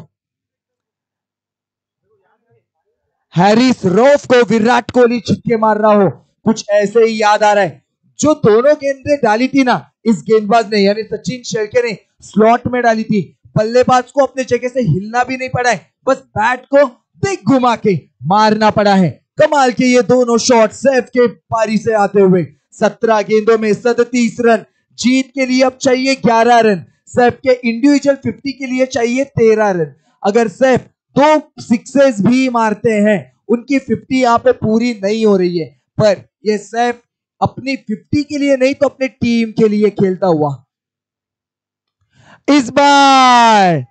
हैरिस रॉफ को विराट कोहली छक्के मार रहा हो, कुछ ऐसे ही याद आ रहा है। जो दोनों गेंदें डाली थी ना इस गेंदबाज ने, यानी सचिन शेल्के ने स्लॉट में डाली थी, बल्लेबाज को अपने जगह से हिलना भी नहीं पड़ा है, बस बैट को दिग घुमा के मारना पड़ा है। कमाल के ये दोनों शॉट सैफ के पारी से आते हुए 17 गेंदों में 37 रन। जीत के लिए अब चाहिए 11 रन, सैफ के इंडिविजुअल 50 के लिए चाहिए 13 रन। अगर सैफ 2 सिक्सेस भी मारते हैं, उनकी 50 यहां पे पूरी नहीं हो रही है, पर ये सैफ अपनी 50 के लिए नहीं तो अपने टीम के लिए खेलता हुआ। इस बार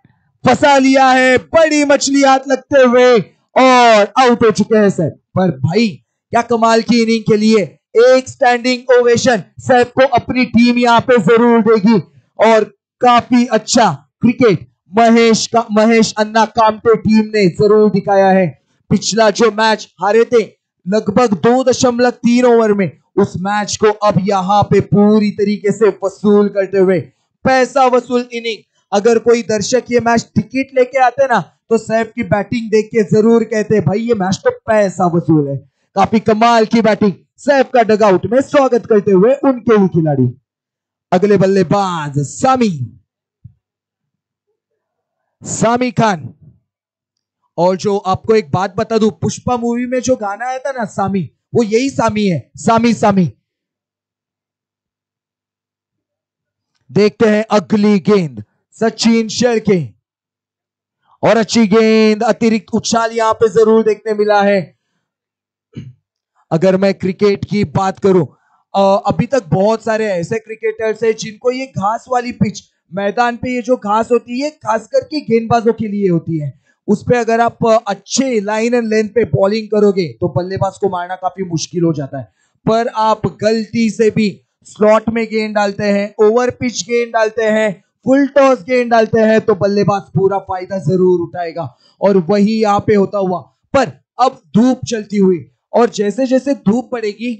फंसा लिया है, बड़ी मछली हाथ लगते हुए और आउट हो चुके हैं सर। पर भाई क्या कमाल की इनिंग के लिए एक स्टैंडिंग ओवेशन सैफ को अपनी टीम यहाँ पे जरूर देगी। और काफी अच्छा क्रिकेट महेश अन्ना कामटे टीम ने जरूर दिखाया है। पिछला जो मैच हारे थे लगभग 2.3 ओवर में, उस मैच को अब यहाँ पे पूरी तरीके से वसूल करते हुए पैसा वसूल इनिंग। अगर कोई दर्शक ये मैच टिकट लेके आते ना तो सैफ की बैटिंग देख के जरूर कहते भाई ये मैच तो पैसा वसूल है। काफी कमाल की बैटिंग सैफ का डगआउट में स्वागत करते हुए उनके ही खिलाड़ी। अगले बल्लेबाज सामी खान। और जो आपको एक बात बता दूं, पुष्पा मूवी में जो गाना आया था ना सामी, वो यही सामी है। Sami Sami. देखते हैं अगली गेंद सचिन शेरके। और अच्छी गेंद, अतिरिक्त उछाल यहां पे जरूर देखने मिला है। अगर मैं क्रिकेट की बात करूं, अभी तक बहुत सारे ऐसे क्रिकेटर्स हैं जिनको ये घास वाली पिच, मैदान पे ये जो घास होती है खास करके गेंदबाजों के लिए होती है, उस पे अगर आप अच्छे लाइन एंड लेंथ पे बॉलिंग करोगे तो बल्लेबाज को मारना काफी मुश्किल हो जाता है। पर आप गलती से भी स्लॉट में गेंद डालते हैं, ओवर पिच गेंद डालते हैं, फुल टॉस गेंद डालते हैं तो बल्लेबाज पूरा फायदा जरूर उठाएगा। और वही यहाँ पे होता हुआ। पर अब धूप चलती हुई, और जैसे जैसे धूप पड़ेगी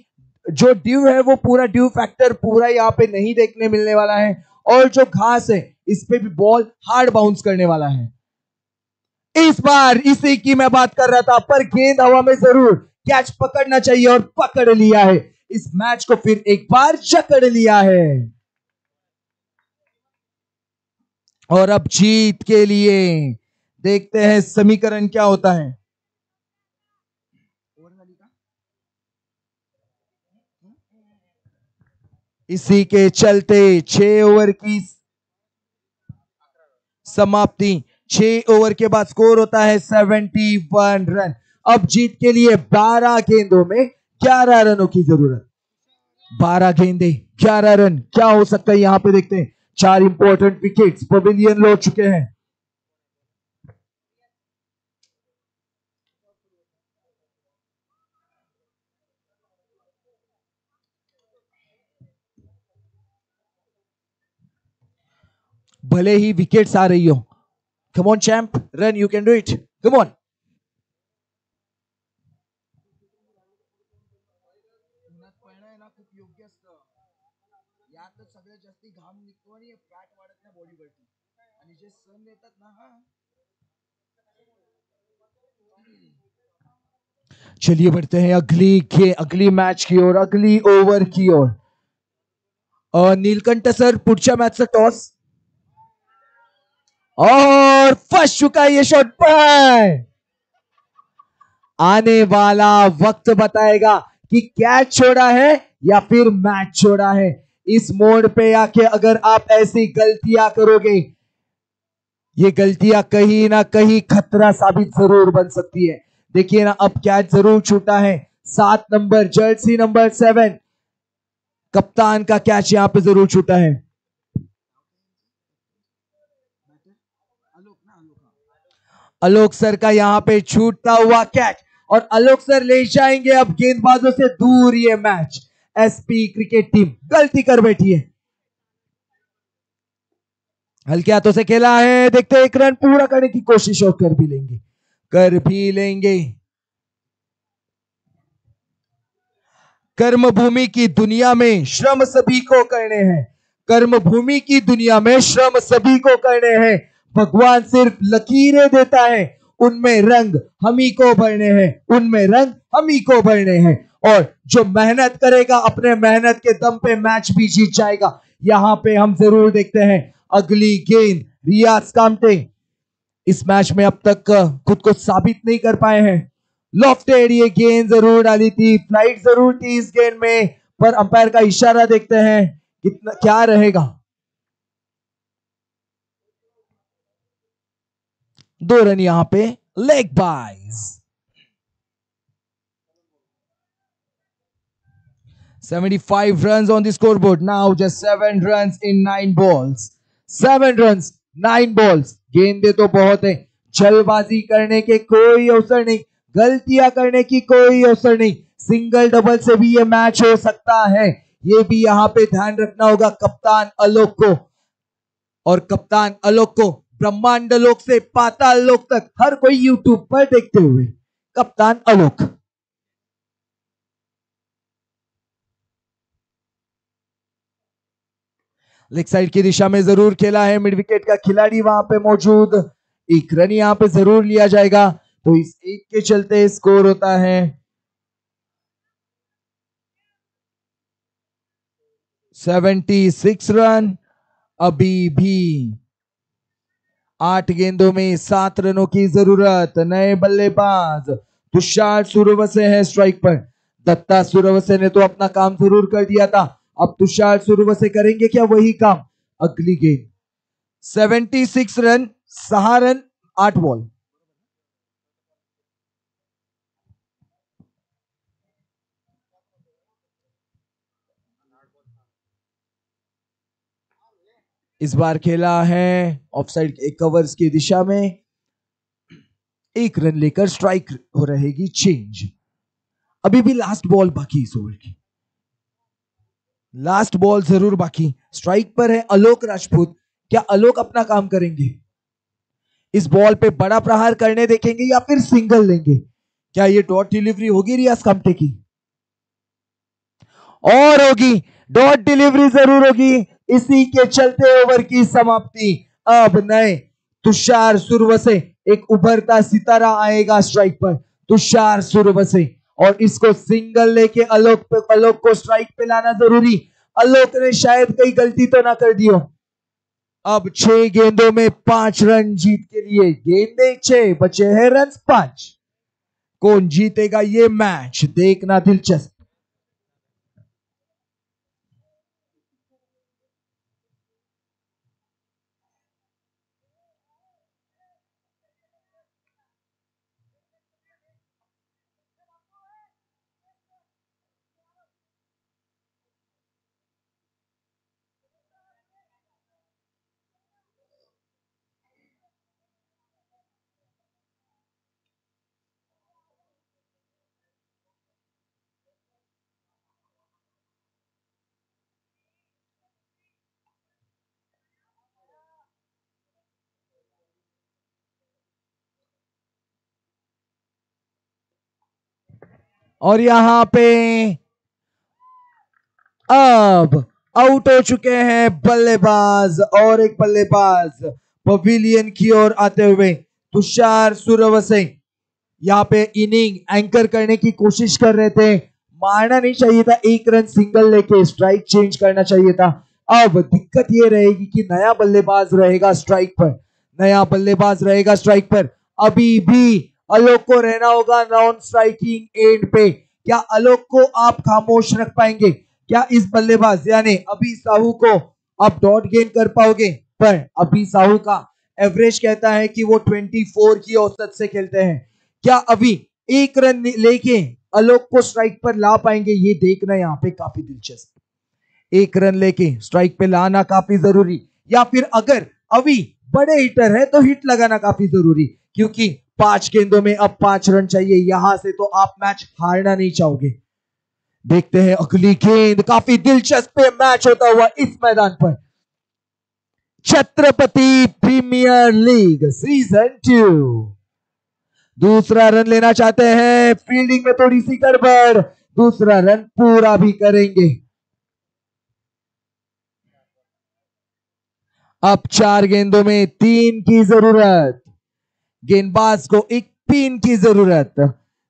जो ड्यू है वो पूरा ड्यू फैक्टर पूरा यहाँ पे नहीं देखने मिलने वाला है। और जो घास है इस पे भी बॉल हार्ड बाउंस करने वाला है। इस बार इसी की मैं बात कर रहा था, पर गेंद हवा में जरूर कैच पकड़ना चाहिए और पकड़ लिया है। इस मैच को फिर एक बार जकड़ लिया है। और अब जीत के लिए देखते हैं समीकरण क्या होता है। इसी के चलते 6 ओवर की समाप्ति, 6 ओवर के बाद स्कोर होता है 71 रन। अब जीत के लिए 12 गेंदों में 11 रनों की जरूरत। 12 गेंदे 11 रन, क्या हो सकता है यहां पे देखते हैं। 4 इंपॉर्टेंट विकेट्स पवेलियन लौट चुके हैं। भले ही विकेट्स आ रही हो, come on champ, run, you can do it, come on. सगळ्यात जास्ती घाम निघतो आणि फॅट वाढत नाही बॉडीवरती, आणि जे सण येतात ना चलिए बढ़ते हैं अगली मैच की ओर, अगली ओवर की ओर। नीलकंठ सर पुढच्या मैचचा टॉस, और फंस चुका है ये शॉट पर। आने वाला वक्त बताएगा कि कैच छोड़ा है या फिर मैच छोड़ा है। इस मोड़ पे आके अगर आप ऐसी गलतियां करोगे, ये गलतियां कहीं ना कहीं खतरा साबित जरूर बन सकती है। देखिए ना, अब कैच जरूर छूटा है। 7 नंबर जर्सी नंबर 7 कप्तान का कैच यहां पे जरूर छूटा है। आलोक सर का यहां पे छूटता हुआ कैच, और आलोक सर ले जाएंगे अब गेंदबाजों से दूर ये मैच। एसपी क्रिकेट टीम गलती कर बैठी है। हल्के हाथों से खेला है, देखते हैं 1 रन पूरा करने की कोशिश, और कर भी लेंगे। कर्मभूमि की दुनिया में श्रम सभी को करने हैं। कर्मभूमि की दुनिया में श्रम सभी को करने हैं। भगवान सिर्फ लकीरें देता है, उनमें रंग हमी को भरने हैं, उनमें रंग हमी को भरने हैं। और जो मेहनत करेगा अपने मेहनत के दम पे मैच भी जीत जाएगा। यहां पे हम जरूर देखते हैं अगली गेंद रियाज कामटे। इस मैच में अब तक खुद को साबित नहीं कर पाए हैं। लॉफ्टेड ये गेंद जरूर डाली थी, फ्लाइट जरूर थी इस गेंद में, पर अंपायर का इशारा देखते हैं कितना क्या रहेगा। 2 रन यहां पे leg buys. 75 runs on the scoreboard. Now just 7 runs in 9 balls. 7 runs, 9 balls. गेंदे तो बहुत है, जल्दबाजी करने के कोई अवसर नहीं, गलतियां करने की कोई अवसर नहीं। सिंगल डबल से भी ये मैच हो सकता है, ये भी यहाँ पे ध्यान रखना होगा कप्तान आलोक को। और कप्तान आलोक को ब्रह्मांड लोक से पाताल लोक तक हर कोई यूट्यूब पर देखते हुए कप्तान आलोक। लेग साइड की दिशा में जरूर खेला है, मिड विकेट का खिलाड़ी वहां पे मौजूद। एक रन यहां पे जरूर लिया जाएगा, तो इस एक के चलते स्कोर होता है 76 रन। अभी भी 8 गेंदों में 7 रनों की जरूरत। नए बल्लेबाज तुषार सूर्यवंशी है स्ट्राइक पर। दत्ता सूर्यवंशी ने तो अपना काम जरूर कर दिया था, अब तुषार सूर्यवंशी करेंगे क्या वही काम। अगली गेंद 76 रन, 6 रन 8 बॉल। इस बार खेला है ऑफसाइड के कवर्स की दिशा में। 1 रन लेकर स्ट्राइक हो रहेगी चेंज। अभी भी लास्ट बॉल बाकी इस ओवर की, लास्ट बॉल जरूर बाकी। स्ट्राइक पर है आलोक राजपूत, क्या आलोक अपना काम करेंगे? इस बॉल पे बड़ा प्रहार करने देखेंगे या फिर सिंगल लेंगे? क्या ये डॉट डिलीवरी होगी रियाज कामटे की? और होगी, डॉट डिलीवरी जरूर होगी। इसी के चलते ओवर की समाप्ति। अब नए तुषार सूर्यवंशी, एक उभरता सितारा आएगा स्ट्राइक पर, तुषार सूर्यवंशी, और इसको सिंगल लेके आलोक को स्ट्राइक पे लाना जरूरी। आलोक ने शायद कई गलती तो ना कर दी हो। अब 6 गेंदों में 5 रन जीत के लिए, गेंदे 6 बचे हैं रन 5। कौन जीतेगा ये मैच, देखना दिलचस्प। और यहां पे अब आउट हो चुके हैं बल्लेबाज, और एक बल्लेबाज पवेलियन की ओर आते हुए तुषार सूर्यवंशी यहाँ पे इनिंग एंकर करने की कोशिश कर रहे थे। मारना नहीं चाहिए था, 1 रन सिंगल लेके स्ट्राइक चेंज करना चाहिए था। अब दिक्कत ये रहेगी कि नया बल्लेबाज रहेगा स्ट्राइक पर, नया बल्लेबाज रहेगा स्ट्राइक पर। अभी भी आलोक को रहना होगा नॉन स्ट्राइकिंग एंड पे। क्या आलोक को आप खामोश रख पाएंगे? क्या इस बल्लेबाज यानी अभी साहू को आप डॉट गेन कर पाओगे? पर अभी साहू का एवरेज कहता है कि वो 24 की औसत से खेलते हैं। क्या अभी 1 रन लेके आलोक को स्ट्राइक पर ला पाएंगे? ये देखना यहाँ पे काफी दिलचस्प। 1 रन लेके स्ट्राइक पे लाना काफी जरूरी, या फिर अगर अभी बड़े हिटर है तो हिट लगाना काफी जरूरी, क्योंकि 5 गेंदों में अब 5 रन चाहिए। यहां से तो आप मैच हारना नहीं चाहोगे। देखते हैं अगली गेंद, काफी दिलचस्प मैच होता हुआ इस मैदान पर। छत्रपति प्रीमियर लीग सीजन 2, दूसरा रन लेना चाहते हैं, फील्डिंग में थोड़ी सी गड़बड़, दूसरा रन पूरा भी करेंगे। अब 4 गेंदों में 3 की जरूरत, गेंदबाज को एक पिन की जरूरत।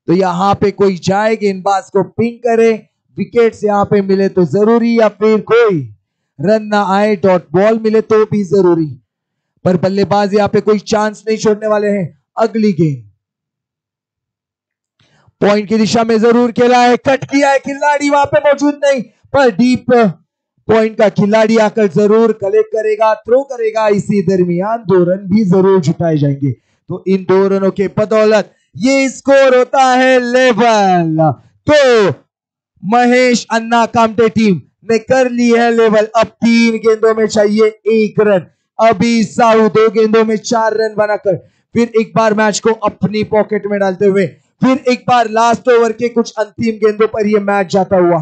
तो यहां पे कोई जाए गेंदबाज को पिन करे, विकेट्स यहां पे मिले तो जरूरी, या फिर कोई रन ना आए डॉट बॉल मिले तो भी जरूरी, पर बल्लेबाज यहां पे कोई चांस नहीं छोड़ने वाले हैं। अगली गेंद पॉइंट की दिशा में जरूर खेला है, कट किया है, खिलाड़ी वहां पे मौजूद नहीं, पर डीप पॉइंट का खिलाड़ी आकर जरूर कलेक्ट करेगा, थ्रो करेगा। इसी दरमियान 2 रन भी जरूर जुटाए जाएंगे। तो इन 2 रनों के बदौलत ये स्कोर होता है लेवल। तो महेश अन्ना कामटे टीम ने कर ली है लेवल। अब 3 गेंदों में चाहिए 1 रन। अभी साहू 2 गेंदों में 4 रन बनाकर फिर एक बार मैच को अपनी पॉकेट में डालते हुए फिर एक बार लास्ट ओवर के कुछ अंतिम गेंदों पर यह मैच जाता हुआ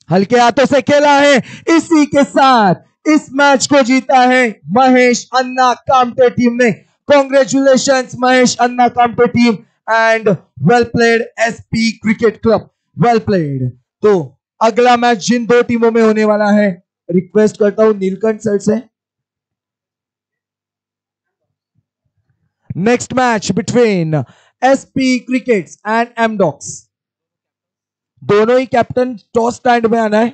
हल्के हाथों से खेला है। इसी के साथ इस मैच को जीता है महेश अन्ना कामटे टीम ने। कॉन्ग्रेचुलेशन महेश अन्ना कामटे टीम एंड वेल प्लेड एसपी क्रिकेट क्लब, वेल प्लेड। तो अगला मैच जिन दो टीमों में होने वाला है, रिक्वेस्ट करता हूं नीलकंठ सर से। Next match between SP crickets and Amdocs. दोनों ही कैप्टन टॉस स्टैंड में आना है।